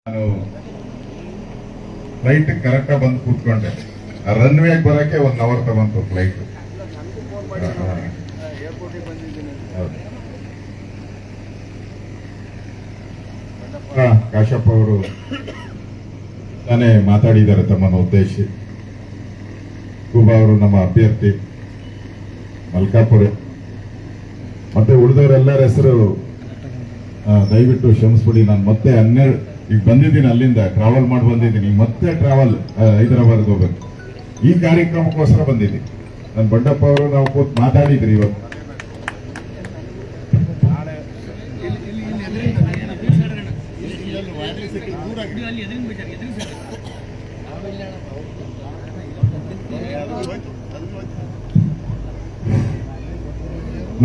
ನಾನು ಫ್ಲೈಟ್ ಕರೆಕ್ಟಾಗಿ ಬಂದು ಕೂತ್ಕೊಂಡೆ. ರನ್ವೇಗೆ ಬರೋಕ್ಕೆ 1 ಅವರ್ ತಗೊಂತು ಫ್ಲೈಟ್. ಕಾಶಪ್ಪ ಅವರು ತಾನೇ ಮಾತಾಡಿದ್ದಾರೆ ತಮ್ಮನ್ನು ಉದ್ದೇಶಿಸಿ. ಕುಬಾ ಅವರು ನಮ್ಮ ಅಭ್ಯರ್ಥಿ, ಮಲ್ಕಾಪುರ, ಮತ್ತೆ ಉಳಿದವರೆಲ್ಲರ ಹೆಸರು ದಯವಿಟ್ಟು ಕ್ಷಮಿಸ್ಬಿಡಿ. ನಾನು ಮತ್ತೆ 12 ಈಗ ಬಂದಿದ್ದೀನಿ, ಅಲ್ಲಿಂದ ಟ್ರಾವೆಲ್ ಮಾಡಿ ಬಂದಿದ್ದೀನಿ. ಮತ್ತೆ ಟ್ರಾವೆಲ್ ಹೈದರಾಬಾದ್ಗೆ ಹೋಗ್ಬೇಕು. ಈ ಕಾರ್ಯಕ್ರಮಕ್ಕೋಸ್ಕರ ಬಂದಿದ್ದೀನಿ. ನಾನು ಬಂಡಪ್ಪ ಅವರು ನಾವು ಕೂತ್ ಮಾತಾಡಿದ್ರಿ ಇವತ್ತು.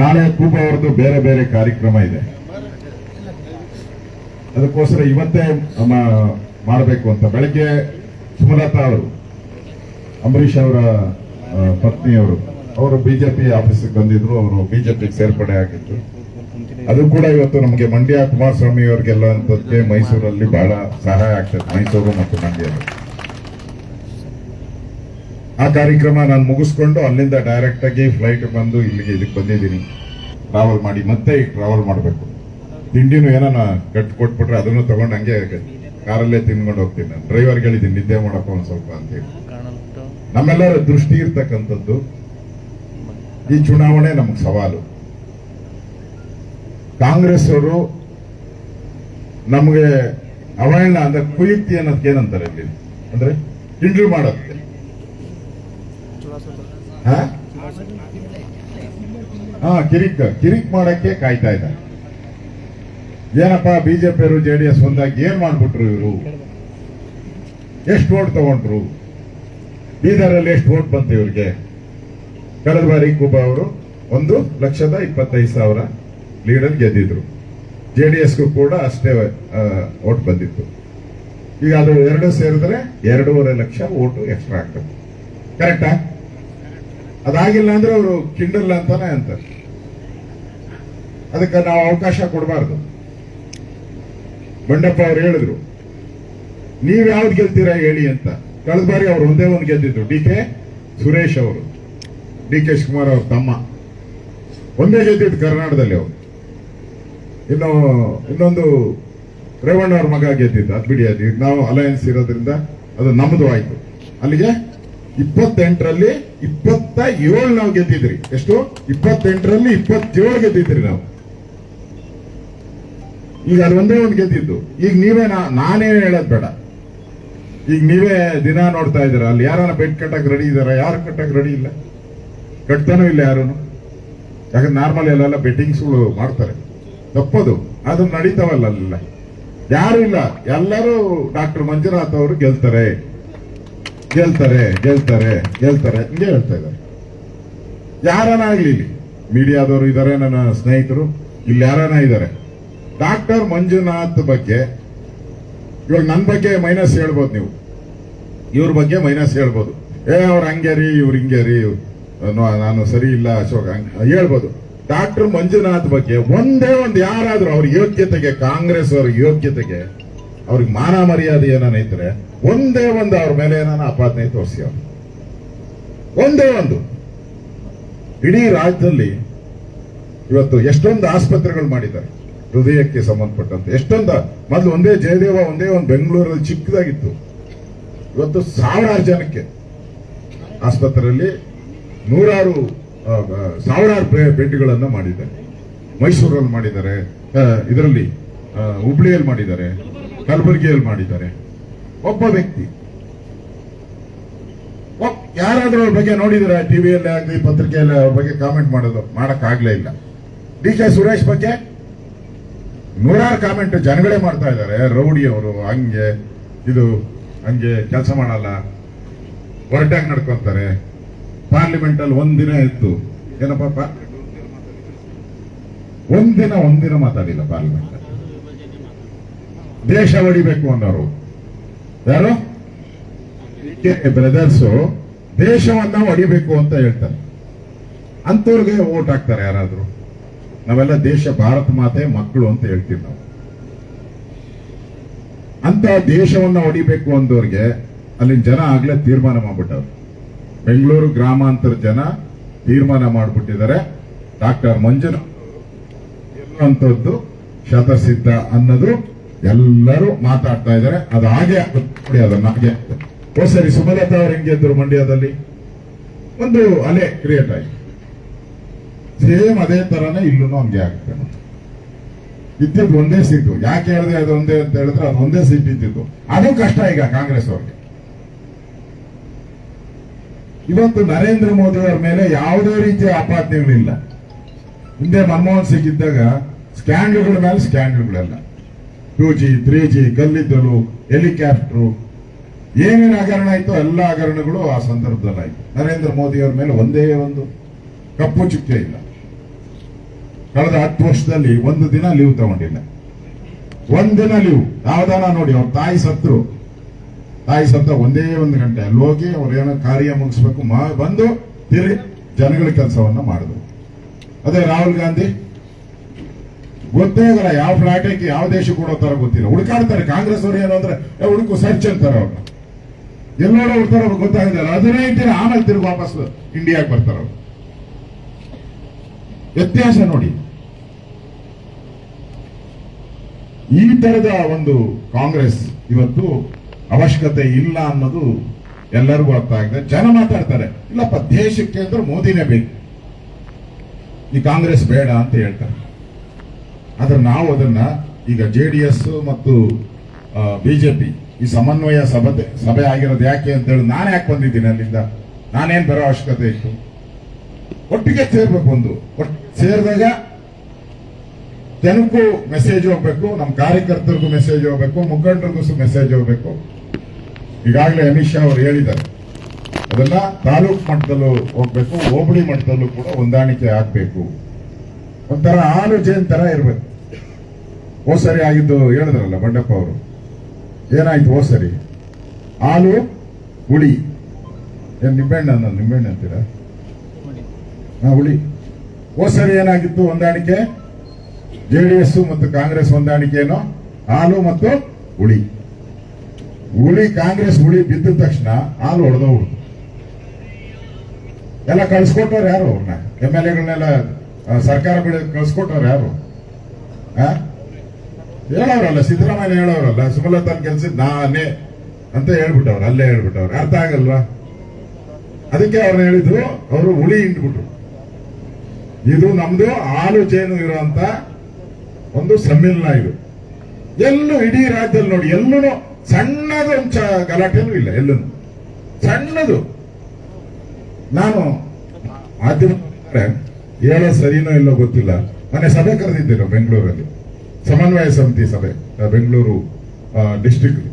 ನಾಳೆ ಕೂಬಾ ಅವ್ರದ್ದು ಬೇರೆ ಬೇರೆ ಕಾರ್ಯಕ್ರಮ ಇದೆ, ಅದಕ್ಕೋಸ್ಕರ ಇವತ್ತೇ ಮಾಡಬೇಕು ಅಂತ. ಬೆಳಗ್ಗೆ ಸುಮಲತಾ ಅವರು, ಅಂಬರೀಷ್ ಅವರ ಪತ್ನಿಯವರು ಬಿಜೆಪಿ ಆಫೀಸಿಗೆ ಬಂದಿದ್ರು. ಅವರು ಬಿಜೆಪಿಗೆ ಸೇರ್ಪಡೆ ಆಗಿದ್ರು. ಅದು ಕೂಡ ಇವತ್ತು ನಮಗೆ ಮಂಡ್ಯ ಕುಮಾರಸ್ವಾಮಿ ಅವ್ರಿಗೆಲ್ಲಂತದ್ದೇ ಮೈಸೂರಲ್ಲಿ ಬಹಳ ಸಹಾಯ ಆಗ್ತದೆ, ಮೈಸೂರು ಮತ್ತು ಮಂಡ್ಯದಲ್ಲಿ. ಆ ಕಾರ್ಯಕ್ರಮ ನಾನು ಮುಗಿಸ್ಕೊಂಡು ಅಲ್ಲಿಂದ ಡೈರೆಕ್ಟ್ ಆಗಿ ಫ್ಲೈಟ್ ಬಂದು ಇದಕ್ಕೆ ಬಂದಿದ್ದೀನಿ. ಟ್ರಾವೆಲ್ ಮಾಡಿ ಮತ್ತೆ ಈಗ ಟ್ರಾವೆಲ್ ಮಾಡಬೇಕು. ತಿಂಡಿನೂ ಏನಾನ ಕೊಟ್ಬಿಟ್ರೆ ಅದನ್ನು ತಗೊಂಡು ಹಂಗೆ ಕಾರಲ್ಲೇ ತಿನ್ಕೊಂಡು ಹೋಗ್ತೀನಿ. ನಾನು ಡ್ರೈವರ್ಗೆ ಹೇಳಿದ್ದೀನಿ ನಿದ್ದೆ ಮಾಡಪ್ಪ ಒಂದ್ ಸ್ವಲ್ಪ ಅಂತೇಳಿ. ನಮ್ಮೆಲ್ಲರ ದೃಷ್ಟಿ ಇರ್ತಕ್ಕಂಥದ್ದು ಈ ಚುನಾವಣೆ ನಮ್ಗೆ ಸವಾಲು. ಕಾಂಗ್ರೆಸ್ ಅವರು ನಮಗೆ ಅವಹೇಳನ ಅಂದ್ರೆ ಕುಯುಕ್ತಿ ಅನ್ನೋದಕ್ಕೆ ಏನಂತಾರೆ ಇಲ್ಲಿ ಅಂದ್ರೆ ಕಿಂಡ್ಲು ಮಾಡೋದಕ್ಕೆ, ಕಿರಿಕ್ ಮಾಡಕ್ಕೆ ಕಾಯ್ತಾ ಇದ್ದಾರೆ. ಏನಪ್ಪಾ ಬಿಜೆಪಿಯವರು ಜೆಡಿಎಸ್ ಒಂದಾಗಿ ಏನ್ ಮಾಡ್ಬಿಟ್ರು ಇವರು? ಎಷ್ಟು ವೋಟ್ ತಗೊಂಡ್ರು? ಬೀದರಲ್ಲಿ ಎಷ್ಟು ವೋಟ್ ಬಂತು ಇವ್ರಿಗೆ? ಕಳೆದ ಬಾರಿ ಕುಬಾ ಅವರು 1,25,000 ಲೀಡರ್ ಗೆದ್ದಿದ್ರು. ಜೆಡಿಎಸ್ಗೂ ಕೂಡ ಅಷ್ಟೇ ವೋಟ್ ಬಂದಿತ್ತು. ಈಗ ಅದು 2 ಸೇರಿದ್ರೆ 2.5 ಲಕ್ಷ ವೋಟು ಎಕ್ಸ್ಟ್ರಾ ಆಗ್ತದೆ. ಕರೆಕ್ಟಾ? ಅದಾಗಿಲ್ಲ ಅಂದ್ರೆ ಅವರು ಕಿಂಡಲ್ ಅಂತಾನೆ ಅಂತಾರೆ. ಅದಕ್ಕೆ ನಾವು ಅವಕಾಶ ಕೊಡಬಾರ್ದು. ಬಂಡಪ್ಪ ಅವರು ಹೇಳಿದ್ರು, ನೀವ್ ಯಾವ್ದು ಗೆಲ್ತೀರಾ ಹೇಳಿ ಅಂತ. ಕಳೆದ ಬಾರಿ ಅವ್ರು ಒಂದೇ ಒಂದು ಗೆದ್ದಿದ್ರು, ಡಿ ಕೆ ಸುರೇಶ್ ಅವರು, ಡಿ ಕೆ ಶಿವಕುಮಾರ್ ಅವ್ರ ತಮ್ಮ, ಒಂದೇ ಗೆದ್ದಿದ್ದು ಕರ್ನಾಟಕದಲ್ಲಿ ಅವರು. ಇನ್ನೊಂದು ರೇವಣ್ಣ ಅವ್ರ ಮಗ ಗೆದ್ದಿದ್ದು, ಅದ್ ಬಿಡಿ. ಅದು ನಾವು ಅಲಯನ್ಸ್ ಇರೋದ್ರಿಂದ ಅದು ನಮ್ದು ಆಯ್ತು. ಅಲ್ಲಿಗೆ 28ರಲ್ಲಿ 27 ನಾವು ಗೆದ್ದಿದ್ರಿ. ಎಷ್ಟು? 28ರಲ್ಲಿ 27 ಗೆದ್ದಿದ್ರಿ ನಾವು. ಈಗ ಅದು ಒಂದೇ ಒಂದು ಗೆದ್ದಿದ್ದು. ಈಗ ನೀವೇ ನಾನೇನು ಹೇಳೋದು ಬೇಡ, ಈಗ ನೀವೇ ದಿನ ನೋಡ್ತಾ ಇದ್ದೀರಾ. ಅಲ್ಲಿ ಯಾರನ್ನ ಬೆಟ್ ಕಟ್ಟಕ್ ರೆಡಿ ಇದಾರ? ಯಾರು ಕಟ್ಟಕ್ ರೆಡಿ ಇಲ್ಲ, ಕಟ್ತಾನೂ ಇಲ್ಲ ಯಾರು. ಯಾಕಂದ್ರೆ ನಾರ್ಮಲ್ ಎಲ್ಲ ಬೆಟ್ಟಿಂಗ್ಸ್ಗಳು ಮಾಡ್ತಾರೆ, ತಪ್ಪದು. ಅದು ನಡೀತಾವಲ್ಲ, ಅಲ್ಲ ಯಾರು ಇಲ್ಲ. ಎಲ್ಲರೂ ಡಾಕ್ಟರ್ ಮಂಜುನಾಥ್ ಅವರು ಗೆಲ್ತಾರೆ ಗೆಲ್ತಾರೆ ಗೆಲ್ತಾರೆ ಗೆಲ್ತಾರೆ ಹಿಂಗೆ ಹೇಳ್ತಾ ಇದ್ದಾರೆ. ಯಾರನ ಆಗ್ಲಿ, ಇಲ್ಲಿ ಮೀಡಿಯಾದವರು ಇದ್ದಾರೆ, ನನ್ನ ಸ್ನೇಹಿತರು ಇಲ್ಲಿ ಯಾರನ ಇದ್ದಾರೆ. ಡಾಕ್ಟರ್ ಮಂಜುನಾಥ್ ಬಗ್ಗೆ ಇವಾಗ ನನ್ನ ಬಗ್ಗೆ ಮೈನಸ್ ಹೇಳ್ಬೋದು ನೀವು, ಇವ್ರ ಬಗ್ಗೆ ಮೈನಸ್ ಹೇಳ್ಬೋದು. ಅವ್ರ ಹಂಗೇರಿ, ಇವ್ರ ಹಿಂಗೇರಿ, ನಾನು ಸರಿ ಇಲ್ಲ ಅಶೋಕ್ ಹೇಳ್ಬೋದು. ಡಾಕ್ಟರ್ ಮಂಜುನಾಥ್ ಬಗ್ಗೆ ಒಂದೇ ಒಂದು ಯಾರಾದ್ರೂ ಅವ್ರ ಯೋಗ್ಯತೆಗೆ, ಕಾಂಗ್ರೆಸ್ ಅವ್ರ ಯೋಗ್ಯತೆಗೆ, ಅವ್ರಿಗೆ ಮಾನ ಮರ್ಯಾದೆ ಏನಾನೈತ್ರೆ ಒಂದೇ ಒಂದು ಅವ್ರ ಮೇಲೆ ಏನಾನ ಅಪಾದನೆ ತೋರಿಸಿ. ಅವ್ರು ಒಂದೇ ಒಂದು. ಇಡೀ ರಾಜ್ಯದಲ್ಲಿ ಇವತ್ತು ಎಷ್ಟೊಂದು ಆಸ್ಪತ್ರೆಗಳು ಮಾಡಿದ್ದಾರೆ ಹೃದಯಕ್ಕೆ ಸಂಬಂಧಪಟ್ಟಂತೆ. ಎಷ್ಟೊಂದು ಮೊದಲು ಒಂದೇ ಜಯದೇವ, ಒಂದೇ ಒಂದು ಬೆಂಗಳೂರಲ್ಲಿ ಚಿಕ್ಕದಾಗಿತ್ತು. ಇವತ್ತು 1000 ಜನಕ್ಕೆ ಆಸ್ಪತ್ರೆಯಲ್ಲಿ 100,000 ಬೆಡ್ಗಳನ್ನು ಮಾಡಿದ್ದಾರೆ. ಮೈಸೂರಲ್ಲಿ ಮಾಡಿದ್ದಾರೆ, ಇದರಲ್ಲಿ ಹುಬ್ಳಿಯಲ್ಲಿ ಮಾಡಿದ್ದಾರೆ, ಕಲಬುರಗಿಯಲ್ಲಿ ಮಾಡಿದ್ದಾರೆ. ಒಬ್ಬ ವ್ಯಕ್ತಿ ಯಾರಾದ್ರೂ ಅವ್ರ ಬಗ್ಗೆ ನೋಡಿದ್ರೆ ಟಿವಿಯಲ್ಲಿ ಆಗಲಿ ಪತ್ರಿಕೆಯಲ್ಲಿ ಅವ್ರ ಬಗ್ಗೆ ಕಾಮೆಂಟ್ ಮಾಡಕ್ಕಾಗ್ಲೇ ಇಲ್ಲ. ಡಿ ಕೆ ಸುರೇಶ್ ಬಗ್ಗೆ 100 ಕಾಮೆಂಟ್ ಜನಗಳೇ ಮಾಡ್ತಾ ಇದ್ದಾರೆ. ರೌಡಿ ಅವರು, ಹಂಗೆ ಇದು ಹಂಗೆ ಕೆಲಸ ಮಾಡಲ್ಲ, ಹೊರಟಾಗಿ ನಡ್ಕೊಂತಾರೆ. ಪಾರ್ಲಿಮೆಂಟ್ ಅಲ್ಲಿ ಒಂದಿನ ಇತ್ತು, ಏನಪ್ಪ ಒಂದಿನ ಮಾತಾಡಿಲ್ಲ ಪಾರ್ಲಿಮೆಂಟ್. ದೇಶ ಹೊಡಿಬೇಕು ಅನ್ನೋರು ಯಾರು? ಬ್ರದರ್ಸ್ ದೇಶವನ್ನ ಹೊಡಿಬೇಕು ಅಂತ ಹೇಳ್ತಾರೆ. ಅಂತವ್ರಿಗೆ ವೋಟ್ ಹಾಕ್ತಾರೆ ಯಾರಾದ್ರೂ? ನಾವೆಲ್ಲ ದೇಶ ಭಾರತ ಮಾತೆ ಮಕ್ಕಳು ಅಂತ ಹೇಳ್ತೀವಿ ನಾವು. ಅಂತ ದೇಶವನ್ನ ಹೊಡಿಬೇಕು ಅಂದವ್ರಿಗೆ ಅಲ್ಲಿನ ಜನ ಆಗ್ಲೇ ತೀರ್ಮಾನ ಮಾಡ್ಬಿಟ್ಟವ್ರು. ಬೆಂಗಳೂರು ಗ್ರಾಮಾಂತರ ಜನ ತೀರ್ಮಾನ ಮಾಡ್ಬಿಟ್ಟಿದ್ದಾರೆ. ಡಾಕ್ಟರ್ ಮಂಜುನಾಥ್ ಅಂತದ್ದು ಶತಸಿದ್ಧ ಅನ್ನೋದು ಎಲ್ಲರೂ ಮಾತಾಡ್ತಾ ಇದ್ದಾರೆ. ಅದು ಹಾಗೆ ಆಗುತ್ತೆ. ಅದನ್ನ ಹಾಗೆ ಸರಿ ಸುಮಲತಾ ಅವ್ರು ಹೆಂಗೆ ಇದ್ರು ಮಂಡ್ಯದಲ್ಲಿ ಒಂದು ಅಲೆ ಕ್ರಿಯೇಟ್ ಆಗಿ ಸೇಮ್ ಅದೇ ತರನೇ ಇಲ್ಲೂ ಹಂಗೆ ಆಗುತ್ತೆ. ಇದ್ದಿದ್ದು ಒಂದೇ ಸೀಟು. ಯಾಕೆ ಹೇಳಿದ್ರೆ ಅದು ಒಂದೇ ಅಂತ ಹೇಳಿದ್ರೆ ಅದು ಒಂದೇ ಸೀಟ್ ಇದ್ದಿದ್ದು. ಅದು ಕಷ್ಟ ಈಗ ಕಾಂಗ್ರೆಸ್ ಅವ್ರಿಗೆ. ಇವತ್ತು ನರೇಂದ್ರ ಮೋದಿ ಅವರ ಮೇಲೆ ಯಾವುದೇ ರೀತಿಯ ಆಪಾದನೆಗಳಿಲ್ಲ. ಹಿಂದೆ ಮನಮೋಹನ್ ಸಿಂಗ್ ಇದ್ದಾಗ ಸ್ಕ್ಯಾಂಡಲ್ಗಳ ಮೇಲೆ ಸ್ಕ್ಯಾಂಡಲ್ಗಳೆಲ್ಲ 2G 3G ಕಲ್ಲಿದ್ದಲು ಹೆಲಿಕಾಪ್ಟರ್ ಏನೇನು ಹಗರಣ ಆಯ್ತು ಎಲ್ಲ ಹಗರಣಗಳು ಆ ಸಂದರ್ಭದಲ್ಲಿ ಆಯ್ತು. ನರೇಂದ್ರ ಮೋದಿ ಅವರ ಮೇಲೆ ಒಂದೇ ಒಂದು ಕಪ್ಪು ಚುಕ್ಕೆ ಇಲ್ಲ. ಕಳೆದ 10 ವರ್ಷದಲ್ಲಿ ಒಂದು ದಿನ ಲೀವ್ ತಗೊಂಡಿಲ್ಲ. ಒಂದಿನ ಲೀವ್ ಯಾವ್ದಾನ ನೋಡಿ. ಅವ್ರ ತಾಯಿ ಸತ್ತ ಒಂದೇ ಒಂದು ಗಂಟೆ ಅಲ್ಲಿ ಹೋಗಿ ಅವ್ರೇನೋ ಕಾರ್ಯ ಮುಗಿಸ್ಬೇಕು ಬಂದು ತಿರುಗಿ ಜನಗಳ ಕೆಲಸವನ್ನ ಮಾಡಿದ್ರು. ಅದೇ ರಾಹುಲ್ ಗಾಂಧಿ ಗೊತ್ತೇ ಆಗಲ್ಲ ಯಾವ ಫ್ಲಾಟಕ್ಕೆ ಯಾವ ದೇಶಕ್ಕೆ ಕೊಡೋ ತರ ಗೊತ್ತಿಲ್ಲ. ಹುಡುಕಾಡ್ತಾರೆ ಕಾಂಗ್ರೆಸ್ ಅವರು. ಏನು ಅಂದ್ರೆ ಹುಡುಕು ಸರ್ಚ್ ಅಂತಾರೆ ಅವ್ರನ್ನ. ಎಲ್ಲೋಡ ಹುಡ್ತಾರ ಅವ್ರಿಗೆ ಗೊತ್ತಾಗಿಲ್ಲ. 15 ದಿನ ಆಮೇಲೆ ತಿರುಗಿ ವಾಪಸ್ ಇಂಡಿಯಾಗೆ ಬರ್ತಾರ ಅವ್ರು. ವ್ಯತ್ಯಾಸ ನೋಡಿ. ಈ ತರದ ಒಂದು ಕಾಂಗ್ರೆಸ್ ಇವತ್ತು ಅವಶ್ಯಕತೆ ಇಲ್ಲ ಅನ್ನೋದು ಎಲ್ಲರಿಗೂ ಅರ್ಥ ಆಗಿದೆ. ಜನ ಮಾತಾಡ್ತಾರೆ ಇಲ್ಲಪ್ಪ ದೇಶಕ್ಕೆ ಅಂದ್ರೆ ಮೋದಿನೇ ಬೇಕು, ಈ ಕಾಂಗ್ರೆಸ್ ಬೇಡ ಅಂತ ಹೇಳ್ತಾರೆ. ಆದ್ರೆ ನಾವು ಅದನ್ನ ಈಗ JDS ಮತ್ತು ಬಿಜೆಪಿ ಈ ಸಮನ್ವಯ ಸಭೆ ಆಗಿರೋದು ಯಾಕೆ ಅಂತ ಹೇಳಿ ನಾನು ಯಾಕೆ ಬಂದಿದ್ದೀನಿ ಅಲ್ಲಿಂದ. ನಾನೇನ್ ಬರೋ ಅವಶ್ಯಕತೆ ಇತ್ತು. ಒಟ್ಟಿಗೆ ಸೇರ್ಬೇಕು. ಒಟ್ಟಿಗೆ ಸೇರಿದಾಗ ಜನಕ್ಕೂ ಮೆಸೇಜ್ ಹೋಗ್ಬೇಕು, ನಮ್ಮ ಕಾರ್ಯಕರ್ತರಿಗೂ ಮೆಸೇಜ್ ಹೋಗ್ಬೇಕು, ಮುಖಂಡರಿಗೂ ಮೆಸೇಜ್ ಹೋಗ್ಬೇಕು. ಈಗಾಗಲೇ ಅಮಿತ್ ಶಾ ಅವರು ಹೇಳಿದ್ದಾರೆ ಅದನ್ನ ತಾಲೂಕು ಮಟ್ಟದಲ್ಲೂ ಹೋಗ್ಬೇಕು, ಹೋಬಳಿ ಮಟ್ಟದಲ್ಲೂ ಕೂಡ ಹೊಂದಾಣಿಕೆ ಆಗ್ಬೇಕು. ಒಂಥರ ಹಾಲು ಜೇನ್ ತರ ಇರ್ಬೇಕು. ಸರಿ ಆಗಿದ್ದು ಹೇಳಿದ್ರಲ್ಲ ಬಂಡಪ್ಪ ಅವರು. ಏನಾಯ್ತು ಸರಿ ಹಾಲು ಹುಳಿ ಏನ್ ನಿಂಬೆಹಣ್ಣು ಅನ್ನೋದು ನಿಂಬೆಹಣ್ಣು ಅಂತೀರಾ? ಹುಳಿ. ಸರಿ ಏನಾಗಿತ್ತು ಹೊಂದಾಣಿಕೆ? JDS ಮತ್ತು ಕಾಂಗ್ರೆಸ್ ಹೊಂದಾಣಿಕೆ ಏನೋ ಹಾಲು ಮತ್ತು ಹುಳಿ. ಕಾಂಗ್ರೆಸ್ ಹುಳಿ ಬಿದ್ದ ತಕ್ಷಣ ಹಾಲು ಹೊಡೆದೋಗ್ಬಿಡ್ತು. ಎಲ್ಲ ಕಳ್ಸಿಕೊಟ್ಟವ್ರು ಯಾರು? ಅವ್ರನ್ನ MLAಗಳನ್ನೆಲ್ಲ ಸರ್ಕಾರ ಕಳ್ಸಿಕೊಟ್ಟವ್ರು ಯಾರು? ಹೇಳೋರಲ್ಲ, ಸಿದ್ದರಾಮಯ್ಯ ಹೇಳೋರಲ್ಲ, ಸುಮಲತಾನ್ ಕೆಲ್ಸದ ನಾನೇ ಅಂತ ಹೇಳ್ಬಿಟ್ಟವ್ರು. ಅಲ್ಲೇ ಹೇಳ್ಬಿಟ್ಟವ್ರು. ಅರ್ಥ ಆಗಲ್ವಾ? ಅದಕ್ಕೆ ಅವ್ರನ್ನ ಹೇಳಿದ್ರು ಅವರು ಹುಳಿ ಹಿಂಡ್ಬಿಟ್ರು. ಇದು ನಮ್ದು ಹಾಲು ಜೇನು ಇರುವಂತ ಒಂದು ಸಮ್ಮಿಲನ. ಇದು ಎಲ್ಲೂ ಇಡೀ ರಾಜ್ಯದಲ್ಲಿ ನೋಡಿ, ಎಲ್ಲೂ ಸಣ್ಣದು ಗಲಾಟೆನೂ ಇಲ್ಲ. ಎಲ್ಲೂ ಸಣ್ಣದು. ನಾನು ಮಾಧ್ಯಮ ಹೇಳೋ ಸರಿನೋ ಇಲ್ಲೋ ಗೊತ್ತಿಲ್ಲ. ಮೊನ್ನೆ ಸಭೆ ಕರೆದಿದ್ದೇನೆ ಬೆಂಗಳೂರಲ್ಲಿ, ಸಮನ್ವಯ ಸಮಿತಿ ಸಭೆ, ಬೆಂಗಳೂರು ಡಿಸ್ಟ್ರಿಕ್ಟ್.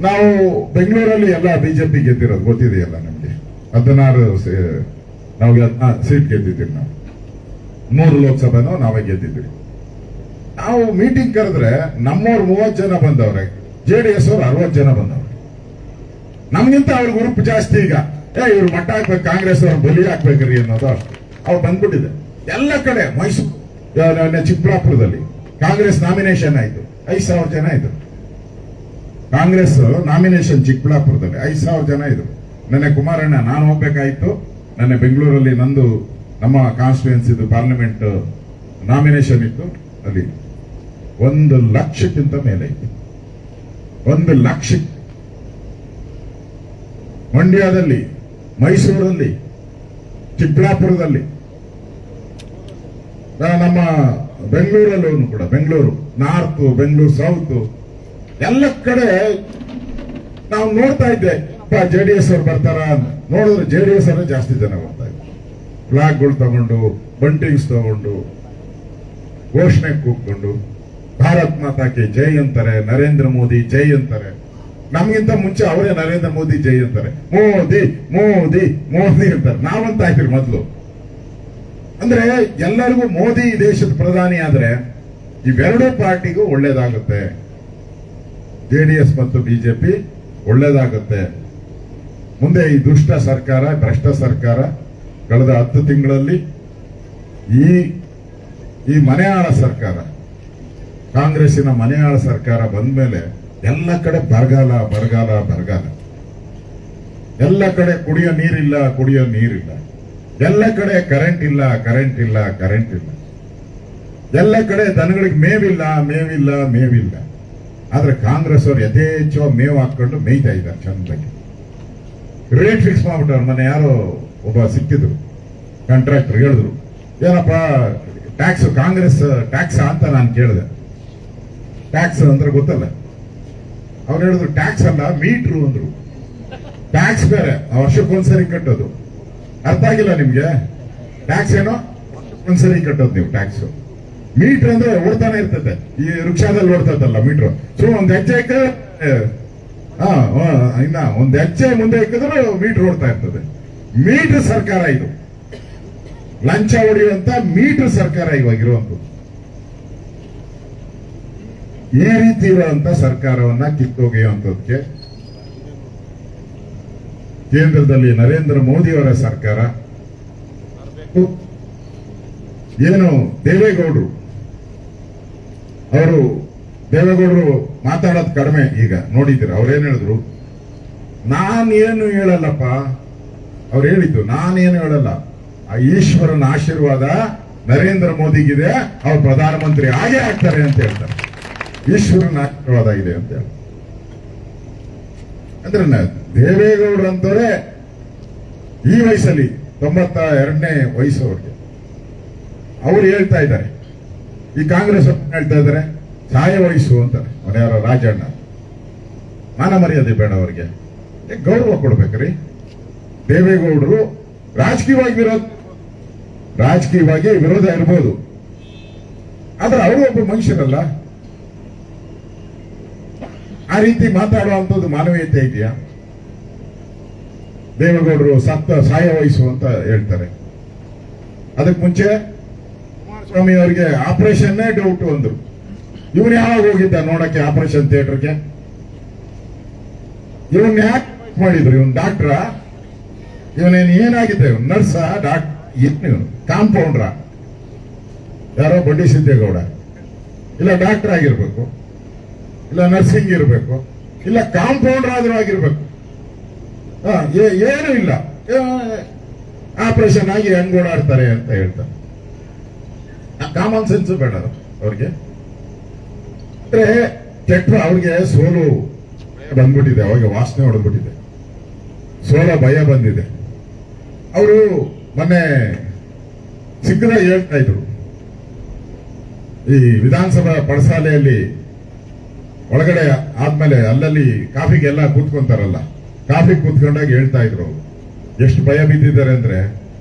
ನಾವು ಬೆಂಗಳೂರಲ್ಲಿ ಎಲ್ಲ ಬಿಜೆಪಿ ಗೆದ್ದಿರೋದು ಗೊತ್ತಿದೆಯಲ್ಲ ನಮ್ಗೆ. 16 ನಾವು ಸೀಟ್ ಗೆದ್ದಿದ್ದೀವಿ. ನಾವು 3 ಲೋಕಸಭೆನೂ ನಾವೇ ಗೆದ್ದಿದ್ದೀವಿ. ನಾವು ಮೀಟಿಂಗ್ ಕರೆದ್ರೆ ನಮ್ಮವ್ರು 30 ಜನ ಬಂದವ್ರೆ, JDS ಅವ್ರು 60 ಜನ ಬಂದವ್ರೆ. ನಮ್ಗಿಂತ ಅವ್ರಿಗೆ ಉರುಪು ಜಾಸ್ತಿ. ಈಗ ಇವ್ರು ಮಟ್ಟ ಹಾಕ್ಬೇಕು, ಕಾಂಗ್ರೆಸ್ ಅವ್ರು ಬಲಿ ಹಾಕ್ಬೇಕ್ರಿ ಅನ್ನೋದು ಅಷ್ಟು ಅವ್ರು ಬಂದ್ಬಿಟ್ಟಿದೆ ಎಲ್ಲ ಕಡೆ. ಮೈಸೂರು ಚಿಕ್ಕಬಳ್ಳಾಪುರದಲ್ಲಿ ಕಾಂಗ್ರೆಸ್ ನಾಮಿನೇಷನ್ ಆಯ್ತು, 5,000 ಜನ ಇದ್ರು. ಕಾಂಗ್ರೆಸ್ ನಾಮಿನೇಷನ್ ಚಿಕ್ಕಬಳ್ಳಾಪುರದಲ್ಲಿ 5,000 ಜನ ಇದ್ರು. ನೆನ್ನೆ ಕುಮಾರಣ್ಣ ನಾನು ಹೋಗ್ಬೇಕಾಯ್ತು. ನೆನ್ನೆ ಬೆಂಗಳೂರಲ್ಲಿ ನಮ್ಮ ಕಾನ್ಸ್ಟಿಟ್ಯೂನ್ಸಿ ಪಾರ್ಲಿಮೆಂಟ್ ನಾಮಿನೇಷನ್ ಇತ್ತು. ಅಲ್ಲಿ 1 ಲಕ್ಷಕ್ಕಿಂತ ಮೇಲೆ ಇತ್ತು. 1 ಲಕ್ಷ. ಮಂಡ್ಯದಲ್ಲಿ, ಮೈಸೂರಲ್ಲಿ, ಚಿಕ್ಕಬಳ್ಳಾಪುರದಲ್ಲಿ, ನಮ್ಮ ಬೆಂಗಳೂರಲ್ಲೂ ಕೂಡ, ಬೆಂಗಳೂರು ನಾರ್ತ್, ಬೆಂಗಳೂರು ಸೌತ್, ಎಲ್ಲ ಕಡೆ ನಾವು ನೋಡ್ತಾ ಇದ್ದೆ JDS ಅವ್ರು ಬರ್ತಾರ ಅಂತ. ನೋಡಿದ್ರೆ JDS ಅವರೇ ಜಾಸ್ತಿ ಜನ ಬರ್ತಾ ಇದ್ರು. ಫ್ಲಾಗ್ಗಳು ತಗೊಂಡು, ಬಂಟಿಂಗ್ಸ್ ತಗೊಂಡು, ಘೋಷಣೆ ಕೂತ್ಕೊಂಡು ಭಾರತ್ ಮಾತಾಕ್ಕೆ ಜೈ ಅಂತಾರೆ, ನರೇಂದ್ರ ಮೋದಿ ಜೈ ಅಂತಾರೆ. ನಮ್ಗಿಂತ ಮುಂಚೆ ಅವರೇ ನರೇಂದ್ರ ಮೋದಿ ಜೈ ಅಂತಾರೆ. ಮೋದಿ ಮೋದಿ ಮೋದಿ ಅಂತಾರೆ. ನಾವಂತ ಆಯ್ತಿರಿ ಮೊದಲು. ಅಂದ್ರೆ ಎಲ್ಲರಿಗೂ ಮೋದಿ ದೇಶದ ಪ್ರಧಾನಿ ಆದ್ರೆ ಇವೆರಡೂ ಪಾರ್ಟಿಗೂ ಒಳ್ಳೇದಾಗುತ್ತೆ. JDS ಮತ್ತು ಬಿಜೆಪಿ ಒಳ್ಳೇದಾಗುತ್ತೆ. ಮುಂದೆ ಈ ದುಷ್ಟ ಸರ್ಕಾರ, ಭ್ರಷ್ಟ ಸರ್ಕಾರ ಕಳೆದ 10 ತಿಂಗಳಲ್ಲಿ ಈ ಮನೆಯಾಳ ಸರ್ಕಾರ ಕಾಂಗ್ರೆಸ್ಸಿನ ಮನೆಯಾಳ ಸರ್ಕಾರ ಬಂದ್ಮೇಲೆ ಎಲ್ಲ ಕಡೆ ಬರಗಾಲ ಬರಗಾಲ ಬರಗಾಲ, ಎಲ್ಲ ಕಡೆ ಕುಡಿಯೋ ನೀರಿಲ್ಲ, ಎಲ್ಲ ಕಡೆ ಕರೆಂಟ್ ಇಲ್ಲ, ಎಲ್ಲ ಕಡೆ ದನಗಳಿಗೆ ಮೇವಿಲ್ಲ. ಆದ್ರೆ ಕಾಂಗ್ರೆಸ್ ಅವ್ರು ಯಥೇಚ್ಛ ಮೇವು ಹಾಕೊಂಡು ಮೇಯ್ತಾ ಇದ್ದಾರೆ ಚಂದಾಗಿ. ರೇಟ್ ಫಿಕ್ಸ್ ಮಾಡ್ಬಿಟ್ಟವ್ರ ಮನೆ ಯಾರೋ ಒಬ್ಬ ಸಿಕ್ಕಿದ್ರು ಕಾಂಟ್ರಾಕ್ಟರ್, ಹೇಳಿದ್ರು ಏನಪ್ಪ ಟ್ಯಾಕ್ಸ್, ಕಾಂಗ್ರೆಸ್ ಟ್ಯಾಕ್ಸ್ ಅಂತ ನಾನು ಕೇಳಿದೆ. ಟ್ಯಾಕ್ಸ್ ಅಂದ್ರೆ ಗೊತ್ತಲ್ಲ, ಅವ್ರು ಹೇಳಿದ್ರು ಟ್ಯಾಕ್ಸ್ ಅಲ್ಲ ಮೀಟ್ರು ಅಂದ್ರು. ಟ್ಯಾಕ್ಸ್ ಬೇರೆ, ವರ್ಷಕ್ಕೊಂದ್ಸರಿ ಕಟ್ಟೋದು. ಅರ್ಥ ಆಗಿಲ್ಲ ನಿಮ್ಗೆ? ಟ್ಯಾಕ್ಸ್ ಏನೋ ಒಂದ್ಸರಿ ಕಟ್ಟೋದು ನೀವು ಟ್ಯಾಕ್ಸ್. ಮೀಟರ್ ಅಂದ್ರೆ ಓಡ್ತಾನೆ ಇರ್ತದೆ, ಈ ರಿಕ್ಷಾದಲ್ಲಿ ಓಡ್ತದಲ್ಲ ಮೀಟರ್. ಸೊ ಒಂದ್ ಹೆಜ್ಜೆ ಇನ್ನ ಒಂದ್ ಹೆಜ್ಜೆ ಮುಂದೆ ಇಕ್ಕಿದ್ರು ಮೀಟರ್ ಓಡ್ತಾ ಇರ್ತದೆ. ಮೀಟರ್ ಸರ್ಕಾರ ಇದು, ಲಂಚ ಹೊಡೆಯುವಂತ ಮೀಟರ್ ಸರ್ಕಾರ ಇವಾಗಿರುವಂತದ್ದು. ಈ ರೀತಿ ಇರುವಂತ ಸರ್ಕಾರವನ್ನ ಕಿತ್ತೊಗೆಯುವಂತದಕ್ಕೆ ಕೇಂದ್ರದಲ್ಲಿ ನರೇಂದ್ರ ಮೋದಿಯವರ ಸರ್ಕಾರ, ಏನು ದೇವೇಗೌಡರು ಮಾತಾಡೋದು ಕಡಿಮೆ. ಈಗ ನೋಡಿದ್ದೀರ ಅವ್ರೇನ್ ಹೇಳಿದ್ರು, ನಾನೇನು ಹೇಳಲ್ಲಪ್ಪ. ಅವ್ರು ಹೇಳಿದ್ದು ನಾನೇನು ಹೇಳಲ್ಲ, ಆ ಈಶ್ವರನ ಆಶೀರ್ವಾದ ನರೇಂದ್ರ ಮೋದಿಗಿದೆ, ಅವ್ರು ಪ್ರಧಾನಮಂತ್ರಿ ಆಗೇ ಆಗ್ತಾರೆ ಅಂತ ಹೇಳ್ತಾರೆ. ಈಶ್ವರನ ಆಶೀರ್ವಾದ ಇದೆ ಅಂತ ಹೇಳಿ ಅಂದ್ರೆ ದೇವೇಗೌಡರು ಅಂತವರೇ ಈ ವಯಸ್ಸಲ್ಲಿ 92ನೇ ವಯಸ್ಸು ಅವ್ರಿಗೆ, ಅವ್ರು ಹೇಳ್ತಾ ಇದ್ದಾರೆ. ಈ ಕಾಂಗ್ರೆಸ್ ಹೇಳ್ತಾ ಇದ್ದಾರೆ ಸಾಯ ವಯಸ್ಸು ಅಂತಾರೆ. ಮನೆಯವರ ರಾಜಣ್ಣ, ಮಾನ ಮರ್ಯಾದೆ ಬೇಡ ಅವರಿಗೆ, ಗೌರವ ಕೊಡ್ಬೇಕ್ರಿ. ದೇವೇಗೌಡರು ರಾಜಕೀಯವಾಗಿ ವಿರೋಧ ಇರ್ಬೋದು, ಆದ್ರೆ ಅವರು ಒಬ್ಬ ಮನುಷ್ಯರಲ್ಲ. ಆ ರೀತಿ ಮಾತಾಡುವಂಥದ್ದು ಮಾನವೀಯತೆ ಇದೆಯಾ? ದೇವೇಗೌಡರು ಸಾಯ ವಯಸ್ಸು ಅಂತ ಹೇಳ್ತಾರೆ. ಅದಕ್ಕೆ ಮುಂಚೆ ಕುಮಾರಸ್ವಾಮಿ ಅವರಿಗೆ ಆಪರೇಷನ್ನೇ ಡೌಟ್ ಅಂದ್ರು. ಇವನ್ ಯಾವಾಗ ಹೋಗಿದ್ದ ನೋಡಕ್ಕೆ ಆಪರೇಷನ್ ಥಿಯೇಟರ್ಗೆ? ಇವನ್ ಯಾಕೆ ಮಾಡಿದ್ರು? ಇವನ್ ಡಾಕ್ಟ್ರ? ಇವನೇನು ಏನಾಗಿದೆ? ಇವನ್ ನರ್ಸ? ಇವನು ಕಾಂಪೌಂಡ್ರ? ಯಾರೋ ಬಂಡಿ ಸಿದ್ದೇಗೌಡ? ಇಲ್ಲ ಡಾಕ್ಟರ್ ಆಗಿರ್ಬೇಕು, ಇಲ್ಲ ನರ್ಸಿಂಗ್ ಇರಬೇಕು, ಇಲ್ಲ ಕಾಂಪೌಂಡರ್ ಆದ್ರೂ ಆಗಿರ್ಬೇಕು. ಏನು ಇಲ್ಲ, ಆಪರೇಷನ್ ಆಗಿ ಹೆಂಗ್ ಓಡಾಡ್ತಾರೆ ಅಂತ ಹೇಳ್ತಾರೆ. ಕಾಮನ್ ಸೆನ್ಸ್ ಬೇಡ ಅವ್ರಿಗೆ. ಅಂದ್ರೆ ಕೆಟ್ಟ ಅವ್ರಿಗೆ ಸೋಲು ಬಂದ್ಬಿಟ್ಟಿದೆ, ಅವಾಗ ವಾಸನೆ ಹೊಡೆದ್ಬಿಟ್ಟಿದೆ, ಸೋಲ ಭಯ ಬಂದಿದೆ. ಅವರು ಮೊನ್ನೆ ಸಿಕ್ಕದಾಗ ಹೇಳ್ತಾ ಇದ್ರು, ಈ ವಿಧಾನಸಭಾ ಪಡಸಾಲೆಯಲ್ಲಿ ಒಳಗಡೆ ಆದ್ಮೇಲೆ ಅಲ್ಲಲ್ಲಿ ಕಾಫಿಗೆಲ್ಲ ಕೂತ್ಕೊಂತಾರಲ್ಲ, ಕಾಫಿ ಕೂತ್ಕೊಂಡಾಗ ಹೇಳ್ತಾ ಇದ್ರು ಎಷ್ಟು ಭಯ ಬಿದ್ದಿದ್ದಾರೆ ಅಂದ್ರೆ,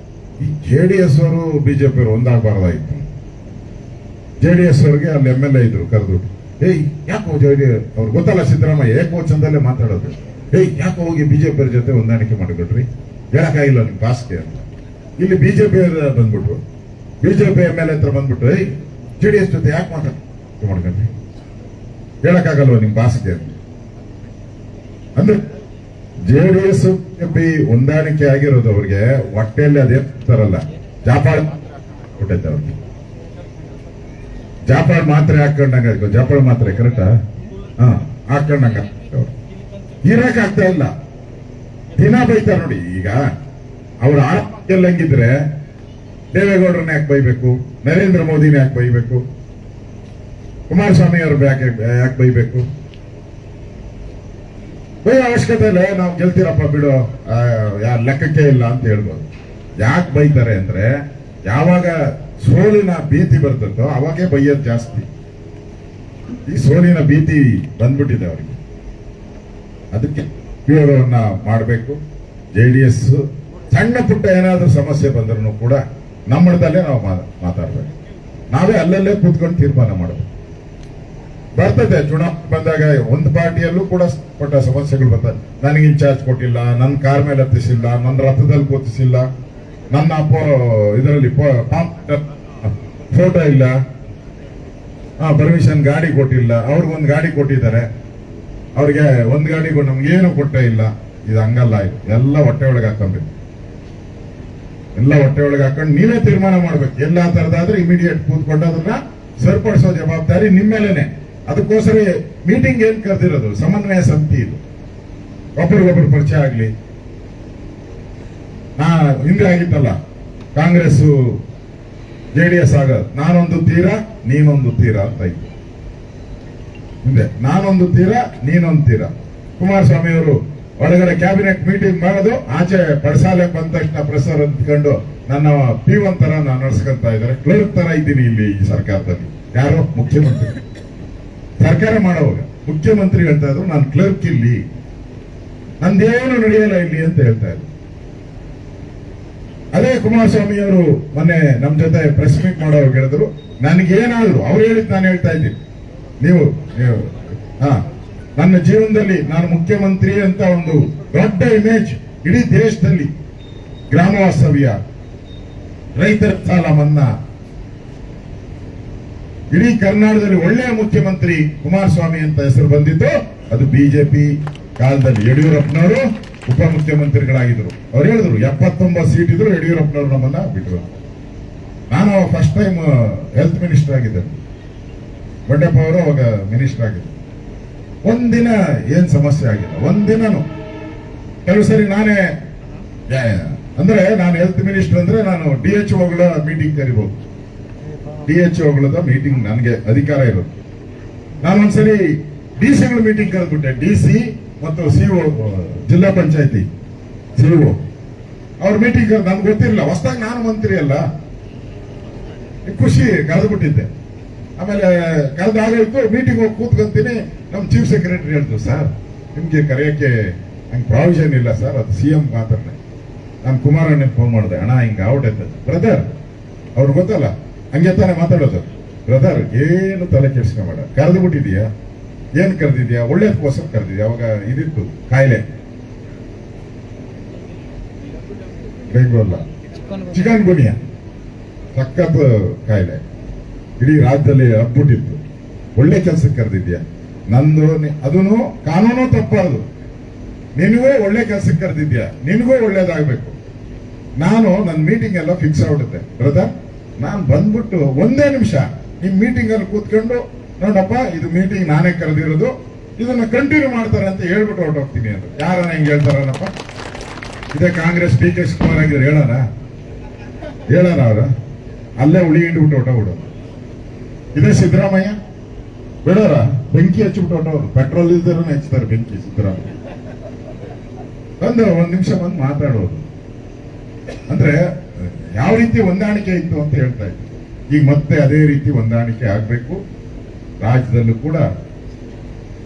ಈ ಜೆಡಿಎಸ್ ಅವರು ಬಿಜೆಪಿ ಅವರು ಒಂದಾಗಬಾರ್ದಾಯ್ತು. ಜೆಡಿಎಸ್ ಅವ್ರಿಗೆ ಅಲ್ಲಿ MLA ಇದ್ರು ಕರೆದು, ಯಾಕೋ ಅವ್ರು ಗೊತ್ತಲ್ಲ ಸಿದ್ದರಾಮಯ್ಯ ಏಕವಚನದಲ್ಲೇ ಮಾತಾಡೋದು, ಯಾಕೋ ಹೋಗಿ ಬಿಜೆಪಿ ಅವ್ರ ಜೊತೆ ಹೊಂದಾಣಿಕೆ ಮಾಡಿಬಿಟ್ರಿ, ಹೇಳಕ್ಕಾಗಿಲ್ಲ ನಿಮ್ ಪಾಸ್ಗೆ ಅಂತ. ಇಲ್ಲಿ ಬಿಜೆಪಿ ಬಂದ್ಬಿಟ್ರು, ಬಿಜೆಪಿ MLA ಹತ್ರ ಬಂದ್ಬಿಟ್ಟು ಜೆಡಿಎಸ್ ಜೊತೆ ಯಾಕೆ ಮಾಡ್ಕೊಂಡ್ರಿ, ಹೇಳಕ್ಕಾಗಲ್ವ ನಿಮ್ ಬಾಸ್ಗೆ ಅಂದ್ರೆ. ಜೆಡಿಎಸ್ ಬಿಜೆಪಿ ಹೊಂದಾಣಿಕೆ ಆಗಿರೋದು ಅವ್ರಿಗೆ ಹೊಟ್ಟೆಯಲ್ಲಿ ಅದೇ ತರಲ್ಲ, ಜಾಪಾಳ್ ಕೊಟ್ಟೈತೆ ಅವ್ರಿಗೆ. ಜಾಪಾಳ್ ಮಾತ್ರೆ ಹಾಕೊಂಡಂಗ, ಜಾಪಾಳ್ ಮಾತ್ರೆ ಕರೆಕ್ಟಾ? ಹಾಕೊಂಡಂಗ ಇರಕ್ ಆಗ್ತಾ ಇಲ್ಲ. ದಿನ ಬೈತಾರೆ ನೋಡಿ. ಈಗ ಅವ್ರ ಆರೋಗ್ಯ ಹೆಂಗಿದ್ರೆ ದೇವೇಗೌಡರನ್ನ ಯಾಕೆ ಬೈಬೇಕು, ನರೇಂದ್ರ ಮೋದಿನ ಯಾಕೆ ಬೈಬೇಕು, ಕುಮಾರಸ್ವಾಮಿ ಅವರು ಯಾಕೆ ಬೈಬೇಕು? ಬೈ ಅವಶ್ಯಕತೆ ಇಲ್ಲ, ನಾವು ಗೆಲ್ತೀರಪ್ಪ ಬಿಡು, ಯಾರ ಲೆಕ್ಕಕ್ಕೆ ಇಲ್ಲ ಅಂತ ಹೇಳ್ಬೋದು. ಯಾಕೆ ಬೈತಾರೆ ಅಂದ್ರೆ, ಯಾವಾಗ ಸೋಲಿನ ಭೀತಿ ಬರ್ತದೋ ಅವಾಗೇ ಬೈಯೋದು ಜಾಸ್ತಿ. ಈ ಸೋಲಿನ ಭೀತಿ ಬಂದ್ಬಿಟ್ಟಿದೆ ಅವರಿಗೆ. ಅದಕ್ಕೆ ಉಪಯೋಗವನ್ನ ಮಾಡಬೇಕು. JDS ಸಣ್ಣ ಪುಟ್ಟ ಏನಾದ್ರೂ ಸಮಸ್ಯೆ ಬಂದ್ರೂ ಕೂಡ ನಮ್ಮದಲ್ಲೇ ನಾವು ಮಾತಾಡ್ಬೇಕು. ನಾವೇ ಅಲ್ಲಲ್ಲೇ ಕೂತ್ಕೊಂಡು ತೀರ್ಮಾನ ಮಾಡಬೇಕು. ಬರ್ತದೆ ಚುನಾವಣೆ ಬಂದಾಗ ಒಂದು ಪಾರ್ಟಿಯಲ್ಲೂ ಕೂಡ ಪಟ್ಟ ಸಮಸ್ಯೆಗಳು ಬರ್ತದೆ. ನನಗೆ ಇನ್ಚಾರ್ಜ್ ಕೊಟ್ಟಿಲ್ಲ, ನನ್ನ ಕಾರ್ ಮೇಲೆ ಹತ್ತಿಸಿಲ್ಲ, ನನ್ನ ರಥದಲ್ಲಿ ಕೂತಿಸಿಲ್ಲ, ನನ್ನ ಇದರಲ್ಲಿ ಫೋಟೋ ಇಲ್ಲ, ಪರ್ಮಿಷನ್ ಗಾಡಿ ಕೊಟ್ಟಿಲ್ಲ, ಅವ್ರಿಗೊಂದು ಗಾಡಿ ಕೊಟ್ಟಿದ್ದಾರೆ, ಅವ್ರಿಗೆ ಒಂದು ಗಾಡಿ ನಮ್ಗೇನು ಕೊಟ್ಟೇ ಇಲ್ಲ. ಇದು ಹಂಗಲ್ಲ, ಇದು ಎಲ್ಲ ಹೊಟ್ಟೆ ಒಳಗೆ ಹಾಕೊಂಡ್ಬೇಕು. ಎಲ್ಲ ಹೊಟ್ಟೆ ಒಳಗೆ ಹಾಕೊಂಡು ನೀವೇ ತೀರ್ಮಾನ ಮಾಡ್ಬೇಕು. ಎಲ್ಲ ತರದಾದ್ರೆ ಇಮಿಡಿಯೇಟ್ ಕೂತ್ಕೊಂಡು ಅದನ್ನ ಸರಿಪಡಿಸೋ ಜವಾಬ್ದಾರಿ ನಿಮ್ಮ ಮೇಲೇನೆ. ಅದಕ್ಕೋಸ್ಕರ ಮೀಟಿಂಗ್ ಏನ್ ಕರೆದಿರೋದು, ಸಮನ್ವಯ ಸಮಿತಿ ಇದು. ಒಬ್ಬರಿಗೊಬ್ಬರು ಪರಿಚಯ ಆಗ್ಲಿ. ಹಿಂದೆ ಆಗಿತ್ತಲ್ಲ ಕಾಂಗ್ರೆಸ್ ಜೆಡಿಎಸ್ ಆಗೋದು, ನಾನೊಂದು ತೀರ ನೀನೊಂದು ತೀರ ಅಂತ ಇತ್ತು ಹಿಂದೆ. ನಾನೊಂದು ತೀರ ನೀನೊಂದು ತೀರ. ಕುಮಾರಸ್ವಾಮಿ ಅವರು ಒಳಗಡೆ ಕ್ಯಾಬಿನೆಟ್ ಮೀಟಿಂಗ್ ಮಾಡೋದು, ಆಚೆ ಪಡಸಾಲೆ ಬಂದ ತಕ್ಷಣ ಪ್ರೆಸರ್ ಅಂತ್ಕೊಂಡು ನನ್ನ P1 ತರ ನಾನು ನಡ್ಸ್ಕೊಂತ ಇದ್ದಾರೆ. ಕ್ಲರ್ಕ್ ತರ ಇದ್ದೀನಿ ಇಲ್ಲಿ ಈ ಸರ್ಕಾರದಲ್ಲಿ. ಯಾರೋ ಮುಖ್ಯಮಂತ್ರಿ ಸರ್ಕಾರ ಮಾಡೋವಾಗ ಮುಖ್ಯಮಂತ್ರಿ ಹೇಳ್ತಾ ಇದ್ರು, ನಾನು ಕ್ಲರ್ಕ್ ಇಲ್ಲಿ, ನಂದೇನು ನಡೆಯಲ್ಲ ಇಲ್ಲಿ ಅಂತ ಹೇಳ್ತಾ ಇದ್ರು. ಅದೇ ಕುಮಾರಸ್ವಾಮಿ ಅವರು ಮೊನ್ನೆ ನಮ್ ಜೊತೆ ಪ್ರೆಸ್ ಮೀಟ್ ಮಾಡೋವಾಗ ಹೇಳಿದ್ರು, ನನಗೇನಾದ್ರು ಅವ್ರು ಹೇಳಿದ್ ನಾನು ಹೇಳ್ತಾ ಇದ್ದೀನಿ. ನೀವು ನನ್ನ ಜೀವನದಲ್ಲಿ ನಾನು ಮುಖ್ಯಮಂತ್ರಿ ಅಂತ ಒಂದು ದೊಡ್ಡ ಇಮೇಜ್ ಇಡೀ ದೇಶದಲ್ಲಿ, ಗ್ರಾಮ ವಾಸ್ತವ್ಯ, ರೈತರ ಸಾಲ ಮನ್ನಾ, ಇಡೀ ಕರ್ನಾಟಕದಲ್ಲಿ ಒಳ್ಳೆಯ ಮುಖ್ಯಮಂತ್ರಿ ಕುಮಾರಸ್ವಾಮಿ ಅಂತ ಹೆಸರು ಬಂದಿತ್ತು. ಅದು ಬಿಜೆಪಿ ಕಾಲದಲ್ಲಿ ಯಡಿಯೂರಪ್ಪನವರು ಉಪಮುಖ್ಯಮಂತ್ರಿಗಳಾಗಿದ್ರು. ಅವ್ರು ಹೇಳಿದ್ರು 79 ಸೀಟ್ ಇದ್ರು, ಯಡಿಯೂರಪ್ಪನವರು ನಮ್ಮನ್ನ ಬಿಟ್ಟರು. ನಾನು ಫಸ್ಟ್ ಟೈಮ್ ಹೆಲ್ತ್ ಮಿನಿಸ್ಟರ್ ಆಗಿದ್ದೆ, ಬಂಡೆಪ್ಪ ಅವರು ಅವಾಗ ಮಿನಿಸ್ಟರ್ ಆಗಿದ್ರು. ಒಂದಿನ ಏನ್ ಸಮಸ್ಯೆ ಆಗಿಲ್ಲ, ಒಂದಿನನು. ಕೆಲವು ಸರಿ ನಾನೇ ಅಂದ್ರೆ ನಾನು ಹೆಲ್ತ್ ಮಿನಿಸ್ಟರ್ ಅಂದ್ರೆ ನಾನು DHOಗಳ ಮೀಟಿಂಗ್ ಕರಿಬಹುದು. DHOಗಳದ ಮೀಟಿಂಗ್ ನನಗೆ ಅಧಿಕಾರ ಇರೋದು. ನಾನು ಒಂದ್ಸರಿ DC ಮೀಟಿಂಗ್ ಕರೆದ್ಬಿಟ್ಟೆ. DC ಮತ್ತು CO ಜಿಲ್ಲಾ ಪಂಚಾಯತಿ CO ಅವ್ರ ಮೀಟಿಂಗ್ ನನ್ಗೆ ಗೊತ್ತಿರಲಿಲ್ಲ. ಹೊಸದಾಗಿ ನಾನು ಮಂತ್ರಿ ಅಲ್ಲ, ಖುಷಿ ಕರೆದ್ಬಿಟ್ಟಿದ್ದೆ. ಆಮೇಲೆ ಕರೆದಾಗಿತ್ತು, ಮೀಟಿಂಗ್ ಹೋಗಿ ಕೂತ್ಕೊಂತೀನಿ. ನಮ್ಮ ಚೀಫ್ ಸೆಕ್ರೆಟರಿ ಹೇಳಿದ್ರು, ಸರ್ ನಿಮ್ಗೆ ಕರೆಯಕ್ಕೆ ಹಂಗೆ ಪ್ರಾವಿಷನ್ ಇಲ್ಲ ಸರ್, ಅದು CM ಮಾತಾಡ್ದೆ. ನಾನು ಕುಮಾರಣ್ಣನ ಫೋನ್ ಮಾಡಿದೆ, ಅಣ್ಣ ಹಿಂಗ ಆಗ್ಬಿಟ್ಟೈತೆ ಬ್ರದರ್. ಅವ್ರು ಗೊತ್ತಲ್ಲ ಹಂಗೆ ತಾನೆ ಮಾತಾಡೋದು. ಬ್ರದರ್ ಏನು ತಲೆ ಕೆಡ್ಸ್ಕೊಂಬೇಡ, ಕರೆದು ಬಿಟ್ಟಿದೀಯಾ, ಏನ್ ಕರೆದಿದ್ಯಾ, ಒಳ್ಳೇದಕ್ಕೋಸ್ಕರ ಕರೆದಿದ್ಯಾ. ಅವಾಗ ಇದಿತ್ತು ಕಾಯಿಲೆ, ಡೆಂಗು ಅಲ್ಲ, ಚಿಕನ್ ಗುನಿಯಾ, ಸಖತ್ ಕಾಯಿಲೆ ಇಡೀ ರಾಜ್ಯದಲ್ಲಿ ಹಬ್ಬಿಟ್ಟಿತ್ತು. ಒಳ್ಳೆ ಕೆಲಸಕ್ಕೆ ಕರೆದಿದ್ಯಾ, ನಂದು ಅದನ್ನು ಕಾನೂನು ತಪ್ಪದು. ನಿನಗೂ ಒಳ್ಳೆ ಕೆಲಸಕ್ಕೆ ಕರೆದಿದ್ಯಾ, ನಿನಗೂ ಒಳ್ಳೇದಾಗಬೇಕು. ನಾನು ನನ್ನ ಮೀಟಿಂಗ್ ಎಲ್ಲ ಫಿಕ್ಸ್ ಆಗ್ಬಿಡುತ್ತೆ ಬ್ರದರ್. ನಾನು ಬಂದ್ಬಿಟ್ಟು ಒಂದೇ ನಿಮಿಷ ನಿಮ್ ಮೀಟಿಂಗ್ ಅಲ್ಲಿ ಕೂತ್ಕೊಂಡು, ನೋಡಪ್ಪ ಇದು ಮೀಟಿಂಗ್ ನಾನೇ ಕರೆದಿರೋದು, ಇದನ್ನ ಕಂಟಿನ್ಯೂ ಮಾಡ್ತಾರೆ ಅಂತ ಹೇಳ್ಬಿಟ್ಟು ಹೊರಟೋಗ್ತೀನಿ ಅಂತ. ಯಾರನ್ನ ಹಿಂಗ್ ಹೇಳ್ತಾರನಪ್ಪ? ಇದೇ ಕಾಂಗ್ರೆಸ್ DK ಶಿವಕುಮಾರ್ ಆಗಿದ್ರೆ ಹೇಳಾರ ಅವ್ರ ಅಲ್ಲೇ ಉಳಿ ಹಿಂಡ್ಬಿಟ್ಟು ಹೊಟ್ಟೋಗ್ಬಿಡೋದು. ಇದೇ ಸಿದ್ದರಾಮಯ್ಯ ಬಿಡೋರ ಬೆಂಕಿ ಹಚ್ಚಿಬಿಟ್ಟು ಹೊಟ್ಟವ್ರು. ಪೆಟ್ರೋಲ್ ಇಲ್ದಿರ ಹಚ್ತಾರೆ ಬೆಂಕಿ ಸಿದ್ದರಾಮಯ್ಯ. ಒಂದ್ ನಿಮಿಷ ಬಂದು ಮಾತಾಡೋದು ಅಂದ್ರೆ ಯಾವ ರೀತಿ ಹೊಂದಾಣಿಕೆ ಇತ್ತು ಅಂತ ಹೇಳ್ತಾ ಇತ್ತು. ಈಗ ಮತ್ತೆ ಅದೇ ರೀತಿ ಹೊಂದಾಣಿಕೆ ಆಗ್ಬೇಕು. ರಾಜ್ಯದಲ್ಲೂ ಕೂಡ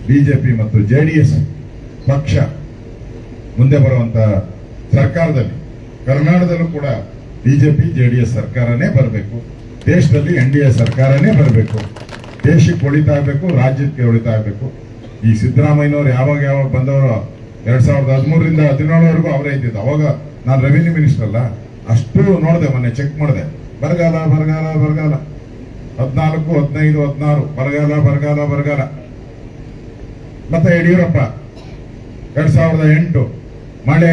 ಬಿಜೆಪಿ ಮತ್ತು JDS ಪಕ್ಷ ಮುಂದೆ ಬರುವಂತ ಸರ್ಕಾರದಲ್ಲಿ, ಕರ್ನಾಟಕದಲ್ಲೂ ಕೂಡ ಬಿಜೆಪಿ JDS ಸರ್ಕಾರನೇ ಬರಬೇಕು. ದೇಶದಲ್ಲಿ NDA ಸರ್ಕಾರನೇ ಬರಬೇಕು. ದೇಶಕ್ಕೆ ಒಳಿತಾ ಆಗ್ಬೇಕು, ರಾಜ್ಯಕ್ಕೆ ಒಳಿತಾ ಆಗ್ಬೇಕು. ಈ ಸಿದ್ದರಾಮಯ್ಯನವರು ಯಾವಾಗ ಬಂದವರು 2013ರಿಂದ 2017ವರೆಗೂ ಅವರೇ ಇದ್ದಿದ್ದು. ಅವಾಗ ನಾನು ರೆವಿನ್ಯೂ ಮಿನಿಸ್ಟರ್ ಅಲ್ಲ, ಅಷ್ಟು ನೋಡಿದೆ, ಮೊನ್ನೆ ಚೆಕ್ ಮಾಡಿದೆ. ಬರಗಾಲ 14, 15, 16 ಬರಗಾಲ. ಮತ್ತೆ ಯಡಿಯೂರಪ್ಪ 2008 ಮಳೆ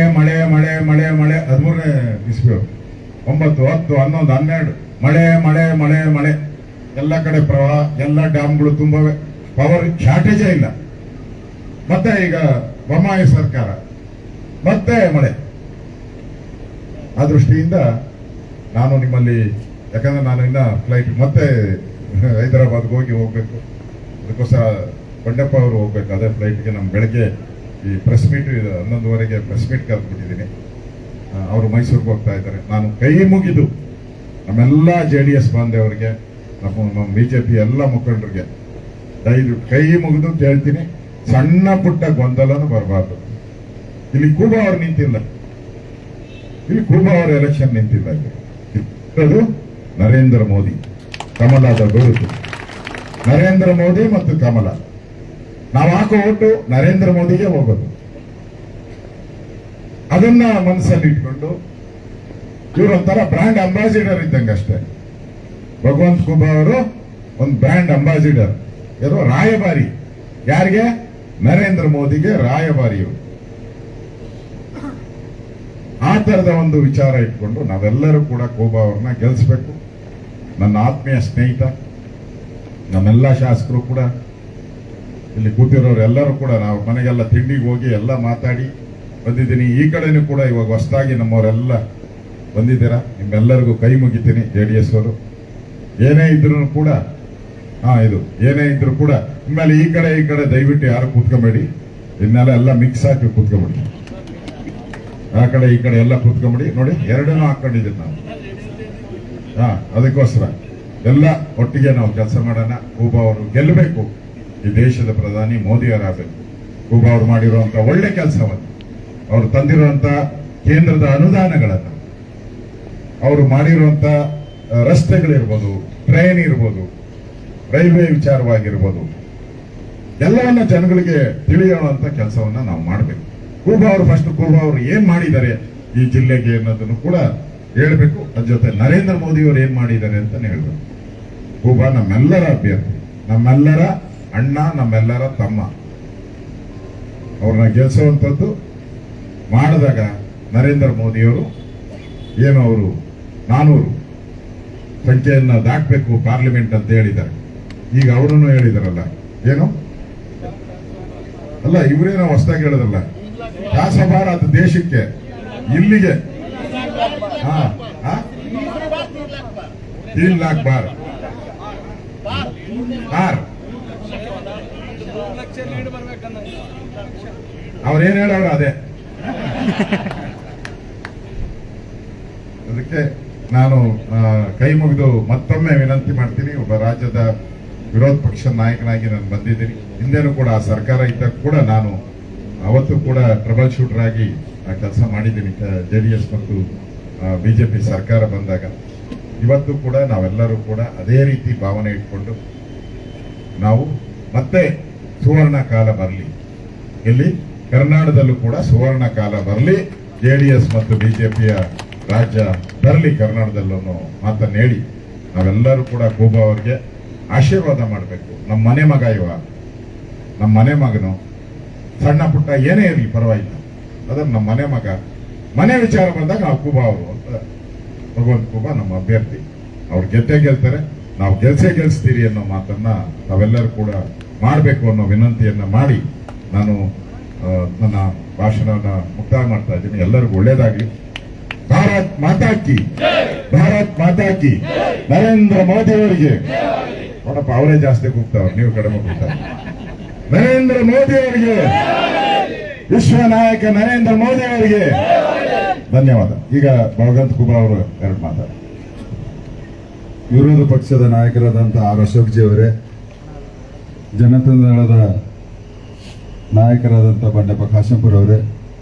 13ನೇ ಇಸ್ವಿ, 9, 10, 11, 12 ಮಳೆ. ಎಲ್ಲ ಕಡೆ ಪ್ರವಾಹ, ಎಲ್ಲ ಡ್ಯಾಮ್ಗಳು ತುಂಬವೆ, ಪವರ್ ಶಾರ್ಟೇಜೇ ಇಲ್ಲ. ಮತ್ತೆ ಈಗ ಬೊಮ್ಮಾಯಿ ಸರ್ಕಾರ, ಮತ್ತೆ ಮಳೆ. ಆ ದೃಷ್ಟಿಯಿಂದ ನಾನು ನಿಮ್ಮಲ್ಲಿ, ಯಾಕಂದ್ರೆ ನಾನು ಇನ್ನ ಫ್ಲೈಟ್ ಮತ್ತೆ ಹೈದರಾಬಾದ್ಗೆ ಹೋಗ್ಬೇಕು, ಅದಕ್ಕೋಸ್ಕರ ಬಂಡೆಪ್ಪ ಅವರು ಹೋಗ್ಬೇಕು. ಅದೇ ಫ್ಲೈಟ್ಗೆ ನಮ್ಮ ಬೆಳಗ್ಗೆ ಈ ಪ್ರೆಸ್ ಮೀಟ್ 11:30ಗೆ ಪ್ರೆಸ್ ಮೀಟ್ ಕರೆದ್ಬಿಟ್ಟಿದ್ದೀನಿ. ಅವರು ಮೈಸೂರಿಗೆ ಹೋಗ್ತಾ ಇದ್ದಾರೆ. ನಾನು ಕೈ ಮುಗಿದು ನಮ್ಮೆಲ್ಲ JDS ಬಾಂಧವರಿಗೆ, ನಮ್ಮ BJP ಎಲ್ಲ ಮುಖಂಡರಿಗೆ ಕೈ ಮುಗಿದು ಕೇಳ್ತೀನಿ, ಸಣ್ಣ ಪುಟ್ಟ ಗೊಂದಲನೂ ಬರಬಾರ್ದು. ಇಲ್ಲಿ ಕೂಬಾ ಅವ್ರು ನಿಂತಿಲ್ಲ, ಇಲ್ಲಿ ಕೂಬಾ ಅವ್ರ ಎಲೆಕ್ಷನ್ ನಿಂತಿಲ್ಲ. ಇದು ನರೇಂದ್ರ ಮೋದಿ ಕಮಲದ ಗುರುತು. ನರೇಂದ್ರ ಮೋದಿ ಮತ್ತು ಕಮಲ, ನಾವು ಹಾಕೋ ಓಟು ನರೇಂದ್ರ ಮೋದಿಗೆ ಹೋಗೋದು. ಅದನ್ನ ಮನಸ್ಸಲ್ಲಿ ಇಟ್ಕೊಂಡು ಇವರೊಂಥರ ಬ್ರ್ಯಾಂಡ್ ಅಂಬಾಸಿಡರ್ ಇದ್ದಂಗೆ ಅಷ್ಟೇ. ಭಗವಂತ ಖೂಬಾ ಅವರು ಒಂದು ಬ್ರ್ಯಾಂಡ್ ಅಂಬಾಸಿಡರ್, ಯಾರೋ ರಾಯಭಾರಿ. ಯಾರಿಗೆ? ನರೇಂದ್ರ ಮೋದಿಗೆ ರಾಯಭಾರಿ ಇವರು. ಆ ತರದ ಒಂದು ವಿಚಾರ ಇಟ್ಕೊಂಡು ನಾವೆಲ್ಲರೂ ಕೂಡ ಖೂಬಾ ಅವ್ರನ್ನ ಗೆಲ್ಲಿಸಬೇಕು. ನನ್ನ ಆತ್ಮೀಯ ಸ್ನೇಹಿತ, ನಮ್ಮೆಲ್ಲ ಶಾಸಕರು ಕೂಡ ಇಲ್ಲಿ ಕೂತಿರೋರು ಎಲ್ಲರೂ ಕೂಡ ನಾವು ಮನೆಗೆಲ್ಲ ತಿಂಡಿಗೆ ಹೋಗಿ ಎಲ್ಲ ಮಾತಾಡಿ ಬಂದಿದ್ದೀನಿ. ಈ ಕಡೆನೂ ಕೂಡ ಇವಾಗ ಹೊಸದಾಗಿ ನಮ್ಮವರೆಲ್ಲ ಬಂದಿದ್ದೀರಾ. ನಿಮ್ಮೆಲ್ಲರಿಗೂ ಕೈ ಮುಗಿತೀನಿ. JDS ಅವರು ಏನೇ ಇದ್ರು ಕೂಡ ಏನೇ ಇದ್ರು ಕೂಡ ಇನ್ಮೇಲೆ ಈ ಕಡೆ ದಯವಿಟ್ಟು ಯಾರು ಕೂತ್ಕೊಂಬೇಡಿ. ಇನ್ನೆಲ್ಲ ಎಲ್ಲ ಮಿಕ್ಸ್ ಹಾಕಿ ಕೂತ್ಕೊಂಬಿಡಿ. ಆ ಕಡೆ ಈ ಕಡೆ ಎಲ್ಲ ಕೂತ್ಕೊಂಬಿಡಿ. ನೋಡಿ ಎರಡನ್ನೂ ಹಾಕೊಂಡಿದ್ದೀನಿ ನಾವು. ಅದಕ್ಕೋಸ್ಕರ ಎಲ್ಲ ಒಟ್ಟಿಗೆ ನಾವು ಕೆಲಸ ಮಾಡೋಣ. ಕೂಬಾ ಅವರು ಗೆಲ್ಲಬೇಕು. ಈ ದೇಶದ ಪ್ರಧಾನಿ ಮೋದಿಯವರಾಗಬೇಕು. ಕೂಬಾ ಅವರು ಮಾಡಿರುವಂತ ಒಳ್ಳೆ ಕೆಲಸವನ್ನು, ಅವರು ತಂದಿರುವಂತ ಕೇಂದ್ರದ ಅನುದಾನಗಳನ್ನು, ಅವರು ಮಾಡಿರುವಂತ ರಸ್ತೆಗಳಿರ್ಬೋದು, ಟ್ರೈನ್ ಇರ್ಬೋದು, ರೈಲ್ವೆ ವಿಚಾರವಾಗಿರ್ಬೋದು, ಎಲ್ಲವನ್ನ ಜನಗಳಿಗೆ ತಿಳಿಯುವಂತ ಕೆಲಸವನ್ನ ನಾವು ಮಾಡಬೇಕು. ಕೂಬಾ ಅವರು ಏನ್ ಮಾಡಿದ್ದಾರೆ ಈ ಜಿಲ್ಲೆಗೆ ಅನ್ನೋದನ್ನು ಕೂಡ ಹೇಳ್ಬೇಕು. ಅದ್ರ ಜೊತೆ ನರೇಂದ್ರ ಮೋದಿ ಅವರು ಏನ್ ಮಾಡಿದ್ದಾರೆ ಅಂತ ಹೇಳ್ಬೇಕು. ಕೂಬಾ ನಮ್ಮೆಲ್ಲರ ಅಭ್ಯರ್ಥಿ, ನಮ್ಮೆಲ್ಲರ ಅಣ್ಣ, ನಮ್ಮೆಲ್ಲರ ತಮ್ಮ. ಅವ್ರನ್ನ ಗೆಲ್ಲಿಸುವಂಥದ್ದು ಮಾಡಿದಾಗ ನರೇಂದ್ರ ಮೋದಿಯವರು ಏನು ಅವರು 400 ಸಂಖ್ಯೆಯನ್ನ ದಾಟಬೇಕು ಪಾರ್ಲಿಮೆಂಟ್ ಅಂತ ಹೇಳಿದ್ದಾರೆ. ಈಗ ಅವರನ್ನು ಹೇಳಿದಾರಲ್ಲ, ಏನು ಅಲ್ಲ, ಇವರೇನೋ ಹೊಸದಾಗಿ ಹೇಳೋದಲ್ಲ, ಶಾಸಭಾರ ಅದು ದೇಶಕ್ಕೆ ಇಲ್ಲಿಗೆ 3 लाख ಬಾರ್ ಅವ್ರೇನ್ ಹೇಳೋರು ಅದೇ. ಅದಕ್ಕೆ ನಾನು ಕೈ ಮುಗಿದು ಮತ್ತೊಮ್ಮೆ ವಿನಂತಿ ಮಾಡ್ತೀನಿ. ಒಬ್ಬ ರಾಜ್ಯದ ವಿರೋಧ ಪಕ್ಷದ ನಾಯಕನಾಗಿ ನಾನು ಬಂದಿದ್ದೀನಿ. ಹಿಂದೆನೂ ಕೂಡ ಆ ಸರ್ಕಾರ ಇದ್ದಾಗ ಕೂಡ ನಾನು ಅವತ್ತು ಕೂಡ ಟ್ರಬಲ್ ಶೂಟರ್ ಆಗಿ ಕೆಲಸ ಮಾಡಿದ್ದೀನಿ. JDS ಮತ್ತು ಬಿಜೆಪಿ ಸರ್ಕಾರ ಬಂದಾಗ. ಇವತ್ತು ಕೂಡ ನಾವೆಲ್ಲರೂ ಕೂಡ ಅದೇ ರೀತಿ ಭಾವನೆ ಇಟ್ಕೊಂಡು ನಾವು ಮತ್ತೆ ಸುವರ್ಣ ಕಾಲ ಬರಲಿ, ಇಲ್ಲಿ ಕರ್ನಾಟಕದಲ್ಲೂ ಕೂಡ ಸುವರ್ಣ ಕಾಲ ಬರಲಿ, JDS ಮತ್ತು ಬಿಜೆಪಿಯ ರಾಜ್ಯ ಬರಲಿ ಕರ್ನಾಟಕದಲ್ಲೂ ಮಾತನ್ನು ಹೇಳಿ ನಾವೆಲ್ಲರೂ ಕೂಡ ಕೂಬಾ ಅವರಿಗೆ ಆಶೀರ್ವಾದ ಮಾಡಬೇಕು. ನಮ್ಮ ಮನೆ ಮಗ ನಮ್ಮ ಮನೆ ಮಗನು, ಸಣ್ಣ ಪುಟ್ಟ ಏನೇ ಇರಲಿ ಪರವಾಗಿಲ್ಲ, ಅದನ್ನು ನಮ್ಮ ಮನೆ ಮಗ, ಮನೆ ವಿಚಾರ ಬಂದಾಗ ನಾವು ಕೂಬಾ ಅವರು ಅಂತ, ಭಗವಂತ ಕೂಬಾ ನಮ್ಮ ಅಭ್ಯರ್ಥಿ, ಅವ್ರು ಗೆಲ್ತಾರೆ, ನಾವು ಗೆಲ್ಸ್ತೀರಿ ಅನ್ನೋ ಮಾತನ್ನ ನಾವೆಲ್ಲರೂ ಕೂಡ ಮಾಡಬೇಕು ಅನ್ನೋ ವಿನಂತಿಯನ್ನ ಮಾಡಿ ನಾನು ನನ್ನ ಭಾಷಣವನ್ನ ಮುಕ್ತಾಯ ಮಾಡ್ತಾ ಇದ್ದೀನಿ. ಎಲ್ಲರಿಗೂ ಒಳ್ಳೇದಾಗ್ಲಿ. ಭಾರತ್ ಮಾತಾ ಕಿ, ಭಾರತ್ ಮಾತಾ ಕಿ. ನರೇಂದ್ರ ಮೋದಿ ಅವರಿಗೆ ನೋಡಪ್ಪ, ಅವರೇ ಜಾಸ್ತಿ ಕೂಗ್ತಾವ್ರು, ನೀವು ಕಡಿಮೆ ಕೂಗ್ತಾರೆ. ನರೇಂದ್ರ ಮೋದಿ ಅವರಿಗೆ, ವಿಶ್ವ ನಾಯಕ ನರೇಂದ್ರ ಮೋದಿ ಅವರಿಗೆ ಧನ್ಯವಾದ. ಈಗ ಭಗವಂತ ಕೂಬಾ ಅವರು ಎರಡು ಮಾತಾಡ. ವಿರೋಧ ಪಕ್ಷದ ನಾಯಕರಾದಂತಹ ಆರ್ ಅಶೋಕ್ ಜಿ ಅವರೇ, ಜನತಾದಳದ ನಾಯಕರಾದಂತಹ ಬಂಡೆಪ್ಪ ಕಾಶಂಪುರ ಅವರೇ,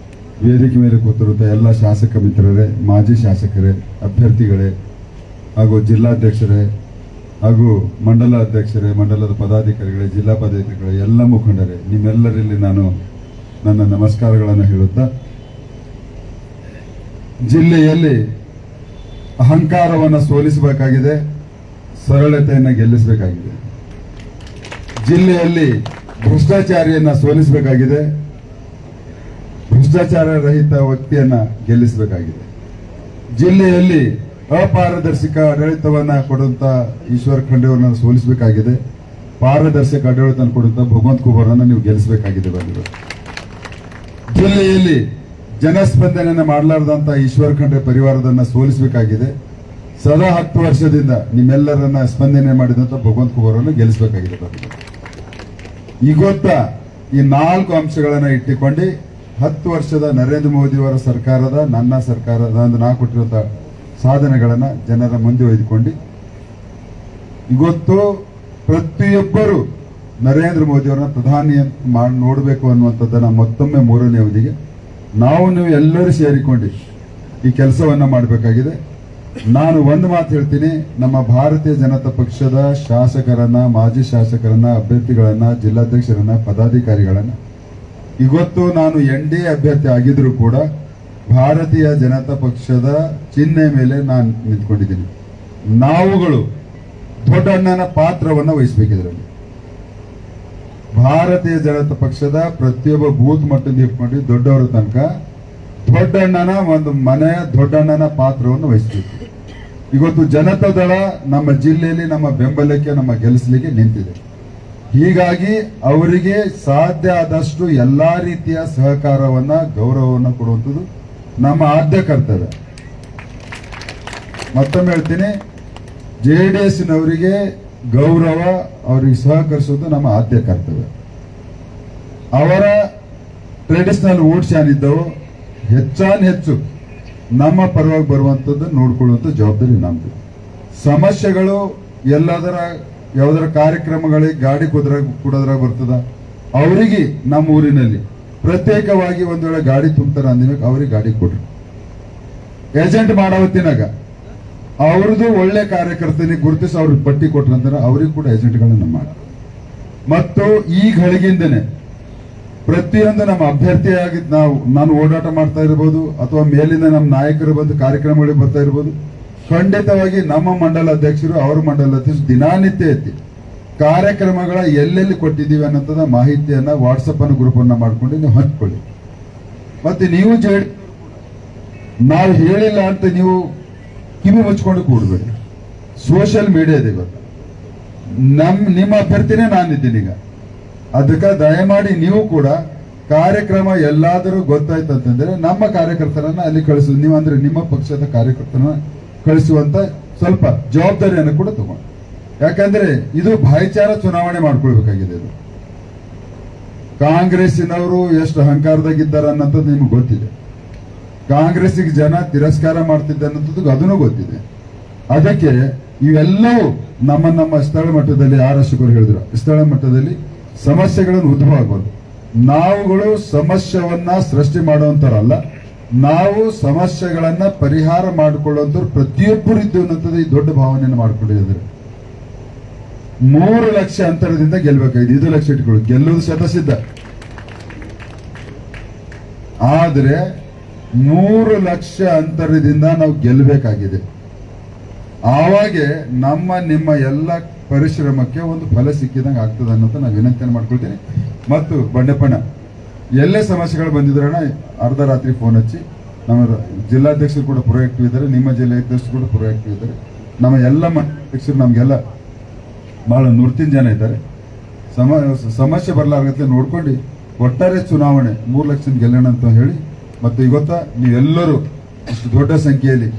ವೇದಿಕೆ ಮೇಲೆ ಕೂತಿರುವಂಥ ಎಲ್ಲ ಶಾಸಕ ಮಿತ್ರರೇ, ಮಾಜಿ ಶಾಸಕರೇ, ಅಭ್ಯರ್ಥಿಗಳೇ, ಹಾಗೂ ಜಿಲ್ಲಾಧ್ಯಕ್ಷರೇ, ಹಾಗೂ ಮಂಡಲ ಅಧ್ಯಕ್ಷರೇ, ಮಂಡಲದ ಪದಾಧಿಕಾರಿಗಳೇ, ಜಿಲ್ಲಾ ಪದಾಧಿಕಾರಿಗಳೇ, ಎಲ್ಲ ಮುಖಂಡರೇ, ನಿಮ್ಮೆಲ್ಲರಲ್ಲಿ ನಾನು ನನ್ನ ನಮಸ್ಕಾರಗಳನ್ನು ಹೇಳುತ್ತಾ, ಜಿಲ್ಲೆಯಲ್ಲಿ ಅಹಂಕಾರವನ್ನು ಸೋಲಿಸಬೇಕಾಗಿದೆ, ಸರಳತೆಯನ್ನು ಗೆಲ್ಲಿಸಬೇಕಾಗಿದೆ. ಜಿಲ್ಲೆಯಲ್ಲಿ ಭ್ರಷ್ಟಾಚಾರಿಯನ್ನ ಸೋಲಿಸಬೇಕಾಗಿದೆ, ಭ್ರಷ್ಟಾಚಾರ ರಹಿತ ವ್ಯಕ್ತಿಯನ್ನ ಗೆಲ್ಲಿಸಬೇಕಾಗಿದೆ. ಜಿಲ್ಲೆಯಲ್ಲಿ ಅಪಾರದರ್ಶಕ ಆಡಳಿತವನ್ನ ಕೊಡುವಂತ ಈಶ್ವರ್ ಖಂಡ್ರೆ ಅವರನ್ನ ಸೋಲಿಸಬೇಕಾಗಿದೆ, ಪಾರದರ್ಶಕ ಆಡಳಿತ ಕೊಡುವಂತ ಭಗವಂತ ಕೂಬಾರನ್ನ ನೀವು ಗೆಲ್ಲಿಸಬೇಕಾಗಿದೆ. ಬಂದಿರೋ ಜಿಲ್ಲೆಯಲ್ಲಿ ಜನಸ್ಪಂದನೆಯನ್ನ ಮಾಡಲಾರದಂತ ಈಶ್ವರ್ ಖಂಡ್ರೆ ಪರಿವಾರದನ್ನ ಸೋಲಿಸಬೇಕಾಗಿದೆ. ಸದಾ 10 ವರ್ಷದಿಂದ ನಿಮ್ಮೆಲ್ಲರನ್ನ ಸ್ಪಂದನೆ ಮಾಡಿದಂತ ಭಗವಂತ ಕೂಬಾರನ್ನು ಗೆಲ್ಲಿಸಬೇಕಾಗಿದೆ. ಇವತ್ತ ಈ 4 ಅಂಶಗಳನ್ನ ಇಟ್ಟುಕೊಂಡು 10 ವರ್ಷದ ನರೇಂದ್ರ ಮೋದಿ ಅವರ ಸರ್ಕಾರದ, ನನ್ನ ಸರ್ಕಾರದ ನಾ ಕೊಟ್ಟಿರುವಂತಹ ಸಾಧನೆಗಳನ್ನ ಜನರ ಮುಂದೆ ಒಯ್ದುಕೊಂಡು ಇವತ್ತು ಪ್ರತಿಯೊಬ್ಬರು ನರೇಂದ್ರ ಮೋದಿ ಅವರನ್ನ ಪ್ರಧಾನಿ ಮಾಡಿ ನೋಡಬೇಕು ಅನ್ನುವಂಥದ್ದನ್ನ ಮತ್ತೊಮ್ಮೆ 3ನೇ ಅವಧಿಗೆ ನೀವು ಎಲ್ಲರೂ ಸೇರಿಕೊಂಡು ಈ ಕೆಲಸವನ್ನ ಮಾಡಬೇಕಾಗಿದೆ. ನಾನು ಒಂದು ಮಾತು ಹೇಳ್ತೀನಿ, ನಮ್ಮ ಭಾರತೀಯ ಜನತಾ ಪಕ್ಷದ ಶಾಸಕರನ್ನ, ಮಾಜಿ ಶಾಸಕರನ್ನ, ಅಭ್ಯರ್ಥಿಗಳನ್ನ, ಜಿಲ್ಲಾಧ್ಯಕ್ಷರನ್ನ, ಪದಾಧಿಕಾರಿಗಳನ್ನ ಇವತ್ತು ನಾನು NDA ಅಭ್ಯರ್ಥಿ ಆಗಿದ್ರು ಕೂಡ ಭಾರತೀಯ ಜನತಾ ಪಕ್ಷದ ಚಿಹ್ನೆ ಮೇಲೆ ನಾನು ನಿಂತ್ಕೊಂಡಿದ್ದೀನಿ. ನಾವುಗಳು ದೊಡ್ಡಣ್ಣನ ಪಾತ್ರವನ್ನ ವಹಿಸಬೇಕಿದ್ರಲ್ಲಿ. ಭಾರತೀಯ ಜನತಾ ಪಕ್ಷದ ಪ್ರತಿಯೊಬ್ಬ ಬೂತ್ ಮಟ್ಟದಿಂದ ಇಟ್ಕೊಂಡು ದೊಡ್ಡವರ ತನಕ ದೊಡ್ಡಣ್ಣನ ಒಂದು ಮನೆಯ ದೊಡ್ಡಣ್ಣನ ಪಾತ್ರವನ್ನು ವಹಿಸಬೇಕು. ಇವತ್ತು ಜನತಾ ದಳ ನಮ್ಮ ಜಿಲ್ಲೆಯಲ್ಲಿ ನಮ್ಮ ಬೆಂಬಲಕ್ಕೆ ನಮ್ಮ ಗೆಲ್ಲಿಸಲಿಕ್ಕೆ ನಿಂತಿದೆ. ಹೀಗಾಗಿ ಅವರಿಗೆ ಸಾಧ್ಯ ಆದಷ್ಟು ಎಲ್ಲಾ ರೀತಿಯ ಸಹಕಾರವನ್ನ ಗೌರವವನ್ನು ಕೊಡುವಂಥದ್ದು ನಮ್ಮ ಆದ್ಯ ಕರ್ತವ್ಯ. ಮತ್ತೊಮ್ಮೆ ಹೇಳ್ತೀನಿ, JDS-ನವರಿಗೆ ಗೌರವ, ಅವರಿಗೆ ಸಹಕರಿಸೋದು ನಮ್ಮ ಆದ್ಯ ಕರ್ತವ್ಯ. ಅವರ ಟ್ರೆಡಿಷನಲ್ ವೋಟ್ಸ್ ಏನಿದ್ದವು ಹೆಚ್ಚು ನಮ್ಮ ಪರವಾಗಿ ಬರುವಂತದ್ದು ನೋಡ್ಕೊಳ್ಳುವಂತ ಜವಾಬ್ದಾರಿ ನಮ್ದು. ಸಮಸ್ಯೆಗಳು ಯಾವ್ದಾರ ಕಾರ್ಯಕ್ರಮಗಳಿಗೆ ಗಾಡಿ ಕೊಡೋದ್ರಾಗ ಬರ್ತದ, ಅವರಿಗೆ ನಮ್ಮ ಊರಿನಲ್ಲಿ ಪ್ರತ್ಯೇಕವಾಗಿ ಒಂದ್ ವೇಳೆ ಗಾಡಿ ತುಂಬ್ತಾರ ಅಂದಿನ ಅವ್ರಿಗೆ ಗಾಡಿ ಕೊಡ್ರಿ. ಏಜೆಂಟ್ ಮಾಡವತ್ತಿನಾಗ ಅವ್ರದ್ದು ಒಳ್ಳೆ ಕಾರ್ಯಕರ್ತನಿಗೆ ಗುರುತಿಸಿ ಅವ್ರಿಗೆ ಪಟ್ಟಿ ಕೊಟ್ರಂತಾರ ಅವ್ರಿಗೆ ಕೂಡ ಏಜೆಂಟ್ಗಳನ್ನ ಮಾಡಿ. ಮತ್ತು ಈ ಘಳಿಗಿಂದನೇ ಪ್ರತಿಯೊಂದು ನಮ್ಮ ಅಭ್ಯರ್ಥಿಯಾಗಿ ನಾನು ಓಡಾಟ ಮಾಡ್ತಾ ಇರಬಹುದು ಅಥವಾ ಮೇಲಿಂದ ನಮ್ಮ ನಾಯಕರು ಬಂದು ಕಾರ್ಯಕ್ರಮಗಳಿಗೆ ಬರ್ತಾ ಇರಬಹುದು. ಖಂಡಿತವಾಗಿ ನಮ್ಮ ಮಂಡಲ ಅಧ್ಯಕ್ಷರು ಅವ್ರ ಮಂಡಲ ಅಧ್ಯಕ್ಷರು ದಿನಾನಿತ್ಯ ಎತ್ತಿ ಕಾರ್ಯಕ್ರಮಗಳ ಎಲ್ಲೆಲ್ಲಿ ಕೊಟ್ಟಿದ್ದೀವಿ ಅನ್ನೋಂಥದ ಮಾಹಿತಿಯನ್ನ ವಾಟ್ಸಪ್ ಅನ್ನು ಗ್ರೂಪ್ ಅನ್ನ ಮಾಡ್ಕೊಂಡು ನೀವು ಹಂಚ್ಕೊಳ್ಳಿ. ಮತ್ತೆ ನೀವು ನಾವು ಹೇಳಿಲ್ಲ ಅಂತ ನೀವು ಕಿವಿ ಮುಚ್ಕೊಂಡು ಕೂಡಬೇಡಿ. ಸೋಷಿಯಲ್ ಮೀಡಿಯಾ ಇದೆ ಇವತ್ತು. ನಿಮ್ಮ ಅಭ್ಯರ್ಥಿನೇ ನಾನಿದ್ದೀನಿ ಈಗ. ಅದಕ್ಕೆ ದಯಮಾಡಿ ನೀವು ಕೂಡ ಕಾರ್ಯಕ್ರಮ ಎಲ್ಲಾದರೂ ಗೊತ್ತಾಯ್ತಂತಂದ್ರೆ ನಮ್ಮ ಕಾರ್ಯಕರ್ತರನ್ನ ಅಲ್ಲಿ ಕಳಿಸುದು, ನೀವು ಅಂದ್ರೆ ನಿಮ್ಮ ಪಕ್ಷದ ಕಾರ್ಯಕರ್ತರನ್ನ ಕಳಿಸುವಂತ ಸ್ವಲ್ಪ ಜವಾಬ್ದಾರಿಯನ್ನು ಕೂಡ ತಗೊಂಡು. ಯಾಕಂದ್ರೆ ಇದು ಭಾಯಿಚಾರ ಚುನಾವಣೆ ಮಾಡ್ಕೊಳ್ಬೇಕಾಗಿದೆ. ಇದು ಕಾಂಗ್ರೆಸ್ಸಿನವರು ಎಷ್ಟು ಅಹಂಕಾರದಾಗಿದ್ದಾರೆ ಅನ್ನೋದು ನಿಮ್ಗೆ ಗೊತ್ತಿದೆ. ಕಾಂಗ್ರೆಸ್ಸಿಗೆ ಜನ ತಿರಸ್ಕಾರ ಮಾಡ್ತಿದ್ದೆ ಅನ್ನೋದು ಅದನ್ನು ಗೊತ್ತಿದೆ. ಅದಕ್ಕೆ ಇವೆಲ್ಲವೂ ನಮ್ಮ ಸ್ಥಳ ಮಟ್ಟದಲ್ಲಿ ಆರಕ್ಷಕರು ಹೇಳಿದ್ರು, ಸ್ಥಳ ಮಟ್ಟದಲ್ಲಿ ಸಮಸ್ಯೆಗಳನ್ನು ಉದ್ಭವ ಆಗಬಾರ್ದು. ನಾವುಗಳು ಸಮಸ್ಯೆವನ್ನ ಸೃಷ್ಟಿ ಮಾಡುವಂತರಲ್ಲ, ನಾವು ಸಮಸ್ಯೆಗಳನ್ನ ಪರಿಹಾರ ಮಾಡಿಕೊಳ್ಳುವಂತವ್ರು ಪ್ರತಿಯೊಬ್ಬರು ಇದ್ದು ಅನ್ನೋಂಥದ್ದು ಈ ದೊಡ್ಡ ಭಾವನೆಯನ್ನು ಮಾಡ್ಕೊಂಡಿದ್ದಾರೆ. 3 ಲಕ್ಷ ಅಂತರದಿಂದ ಗೆಲ್ಬೇಕಾಗಿದೆ. 5 ಲಕ್ಷ ಇಟ್ಕೊಳ್ಳಿ, ಗೆಲ್ಲುವುದು ಶತಸಿದ್ಧ. ಆದ್ರೆ 3 ಲಕ್ಷ ಅಂತರದಿಂದ ನಾವು ಗೆಲ್ಲಬೇಕಾಗಿದೆ. ಆವಾಗೆ ನಿಮ್ಮ ಎಲ್ಲ ಪರಿಶ್ರಮಕ್ಕೆ ಒಂದು ಫಲ ಸಿಕ್ಕಿದಂಗೆ ಆಗ್ತದೆ ಅನ್ನೋದು ನಾವು ವಿನಂತಿಯನ್ನು ಮಾಡ್ಕೊಳ್ತೀನಿ. ಮತ್ತು ಬಂಡೆಪ್ಪಣ್ಣ ಎಲ್ಲೇ ಸಮಸ್ಯೆಗಳು ಬಂದಿದ್ರಣ್ಣ ಅರ್ಧ ರಾತ್ರಿ ಫೋನ್ ಹಚ್ಚಿ, ನಮ್ಮ ಜಿಲ್ಲಾಧ್ಯಕ್ಷರು ಕೂಡ ಪ್ರೊಯಾಕ್ಟಿವ್ ಇದ್ದಾರೆ, ನಿಮ್ಮ ಜಿಲ್ಲಾಧ್ಯಕ್ಷರು ಕೂಡ ಪ್ರೊಯಾಕ್ಟಿವ್ ಇದ್ದಾರೆ, ನಮ್ಮ ಎಲ್ಲ ಅಧ್ಯಕ್ಷರು ನಮ್ಗೆಲ್ಲ ಬಹಳ 103 ಜನ ಇದ್ದಾರೆ. ಸಮಸ್ಯೆ ಬರಲಾಗತ್ತೆ ನೋಡ್ಕೊಂಡು ಒಟ್ಟಾರೆ ಚುನಾವಣೆ 3 ಲಕ್ಷ ಗೆಲ್ಲೋಣ ಅಂತ ಹೇಳಿ. ಮತ್ತು ಇವತ್ತ ನೀವೆಲ್ಲರೂ ಇಷ್ಟು ದೊಡ್ಡ ಸಂಖ್ಯೆಯಲ್ಲಿ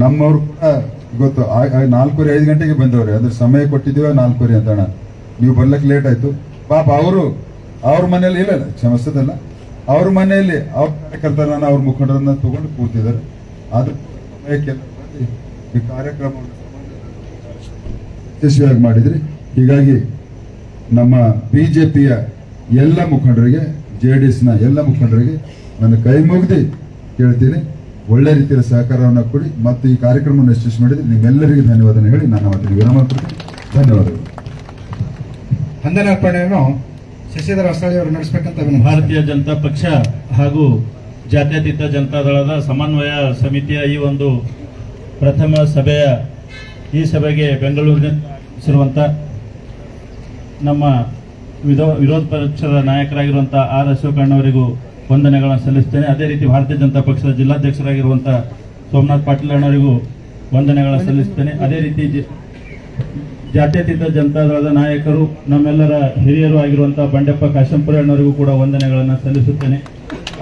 ನಮ್ಮವರು ಕೂಡ ಇವತ್ತು 4:45 ಗಂಟೆಗೆ ಬಂದವ್ರೆ. ಅಂದ್ರೆ ಸಮಯ ಕೊಟ್ಟಿದ್ದೀವ 4:45 ಅಂತ ಅಣ್ಣ, ನೀವು ಬರ್ಲಿಕ್ಕೆ ಲೇಟ್ ಆಯ್ತು. ಪಾಪ ಅವ್ರ ಮನೆಯಲ್ಲಿ ಇಲ್ಲ ಕ್ಷಮಿಸೋದಲ್ಲ, ಅವ್ರ ಮನೆಯಲ್ಲಿ ಅವ್ರ ಕಾರ್ಯಕರ್ತರನ್ನ ಅವ್ರ ಮುಖಂಡರನ್ನ ತಗೊಂಡು ಕೂತಿದ್ದಾರೆ. ಆದ್ರೂ ಸಮಯಕ್ಕೆ ಈ ಕಾರ್ಯಕ್ರಮವನ್ನು ಯಶಸ್ವಿಯಾಗಿ ಮಾಡಿದ್ರಿ. ಹೀಗಾಗಿ ನಮ್ಮ ಬಿಜೆಪಿಯ ಎಲ್ಲ ಮುಖಂಡರಿಗೆ, JDS-ನ ಎಲ್ಲ ಮುಖಂಡರಿಗೆ ನನ್ನ ಕೈ ಮುಗ್ದಿ ಕೇಳ್ತೀನಿ, ಒಳ್ಳೆ ರೀತಿಯ ಸಹಕಾರವನ್ನು ಕೊಡಿ ಮತ್ತು ಈ ಕಾರ್ಯಕ್ರಮವನ್ನು ಯಶಸ್ವಿ ಮಾಡಿದ್ರೆ ನಿಮ್ಮೆಲ್ಲರಿಗೂ ಧನ್ಯವಾದ ಹೇಳಿ ನಾನು ಮಾತಿಗೆ ವಿರಾಮ ಕೊಡ್ತೀನಿ. ಧನ್ಯವಾದಗಳು. ವಂದನಾರ್ಪಣೆಯನ್ನು ಶಶಿಧರ ಹೊಸಳ್ಳಿ ಅವರು ನಡೆಸಬೇಕಂತ ಭಾರತೀಯ ಜನತಾ ಪಕ್ಷ ಹಾಗೂ ಜಾತ್ಯತೀತ ಜನತಾದಳದ ಸಮನ್ವಯ ಸಮಿತಿಯ ಈ ಒಂದು ಪ್ರಥಮ ಸಭೆಯ ಈ ಸಭೆಗೆ ಬೆಂಗಳೂರಿನಿಂದ ಆಗಮಿಸಿರುವಂತ ನಮ್ಮ ವಿರೋಧ ಪಕ್ಷದ ನಾಯಕರಾಗಿರುವಂತಹ ಆರ್ ಅಶೋಕಣ್ಣವರಿಗೂ ವಂದನೆಗಳನ್ನು ಸಲ್ಲಿಸುತ್ತೇನೆ. ಅದೇ ರೀತಿ ಭಾರತೀಯ ಜನತಾ ಪಕ್ಷದ ಜಿಲ್ಲಾಧ್ಯಕ್ಷರಾಗಿರುವಂತಹ ಸೋಮನಾಥ್ ಪಾಟೀಲ್ ಅಣ್ಣವರಿಗೂ ವಂದನೆಗಳನ್ನು ಸಲ್ಲಿಸುತ್ತೇನೆ. ಅದೇ ರೀತಿ ಜಾತ್ಯತೀತ ಜನತಾದಳದ ನಾಯಕರು ನಮ್ಮೆಲ್ಲರ ಹಿರಿಯರು ಆಗಿರುವಂತಹ ಬಂಡೆಪ್ಪ ಕಾಶಂಪುರ ಅಣ್ಣವರಿಗೂ ಕೂಡ ವಂದನೆಗಳನ್ನು ಸಲ್ಲಿಸುತ್ತೇನೆ.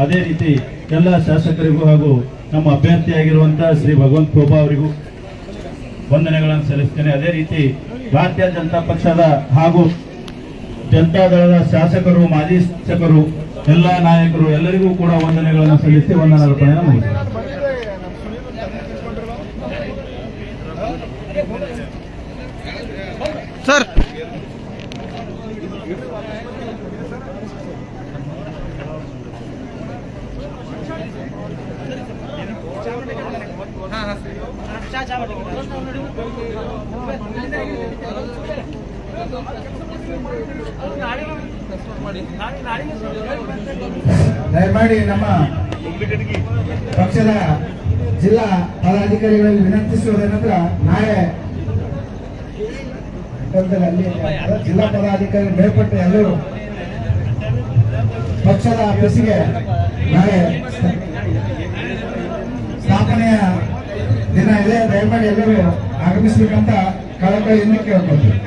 ಅದೇ ರೀತಿ ಎಲ್ಲ ಶಾಸಕರಿಗೂ ಹಾಗೂ ನಮ್ಮ ಅಭ್ಯರ್ಥಿಯಾಗಿರುವಂತಹ ಶ್ರೀ ಭಗವಂತ ಖೋಬಾ ಅವರಿಗೂ ವಂದನೆಗಳನ್ನು ಸಲ್ಲಿಸುತ್ತೇನೆ. ಅದೇ ರೀತಿ ಭಾರತೀಯ ಜನತಾ ಪಕ್ಷದ ಹಾಗೂ ಜನತಾದಳದ ಶಾಸಕರು, ಮಾಜಿ ಶಾಸಕರು, ಎಲ್ಲ ನಾಯಕರು ಎಲ್ಲರಿಗೂ ಕೂಡ ವಂದನೆಗಳನ್ನು ಸಲ್ಲಿಸಿ ವಂದನಾರ್ಪಣೆಯನ್ನು ಮುಗಿಸುತ್ತೇನೆ. ಸರ್ ದಯಮಾಡಿ ನಮ್ಮ ಪಕ್ಷದ ಜಿಲ್ಲಾ ಪದಾಧಿಕಾರಿಗಳಲ್ಲಿ ವಿನಂತಿಸುವುದೇನಂದ್ರ ನಾಳೆ ಜಿಲ್ಲಾ ಪದಾಧಿಕಾರಿ ಮೇಲ್ಪಟ್ಟ ಎಲ್ಲರೂ ಪಕ್ಷದ ಆಫೀಸಿಗೆ ನಾಳೆ ಸ್ಥಾಪನೆಯ ದಿನ ಇದೆ. ದಯಮಾಡಿ ಎಲ್ಲರೂ ಆಗಮಿಸ್ಬೇಕಂತ ಕಳಕಳಿಯಿಂದ ಕೇಳ್ಕೊಳ್ತೀವಿ.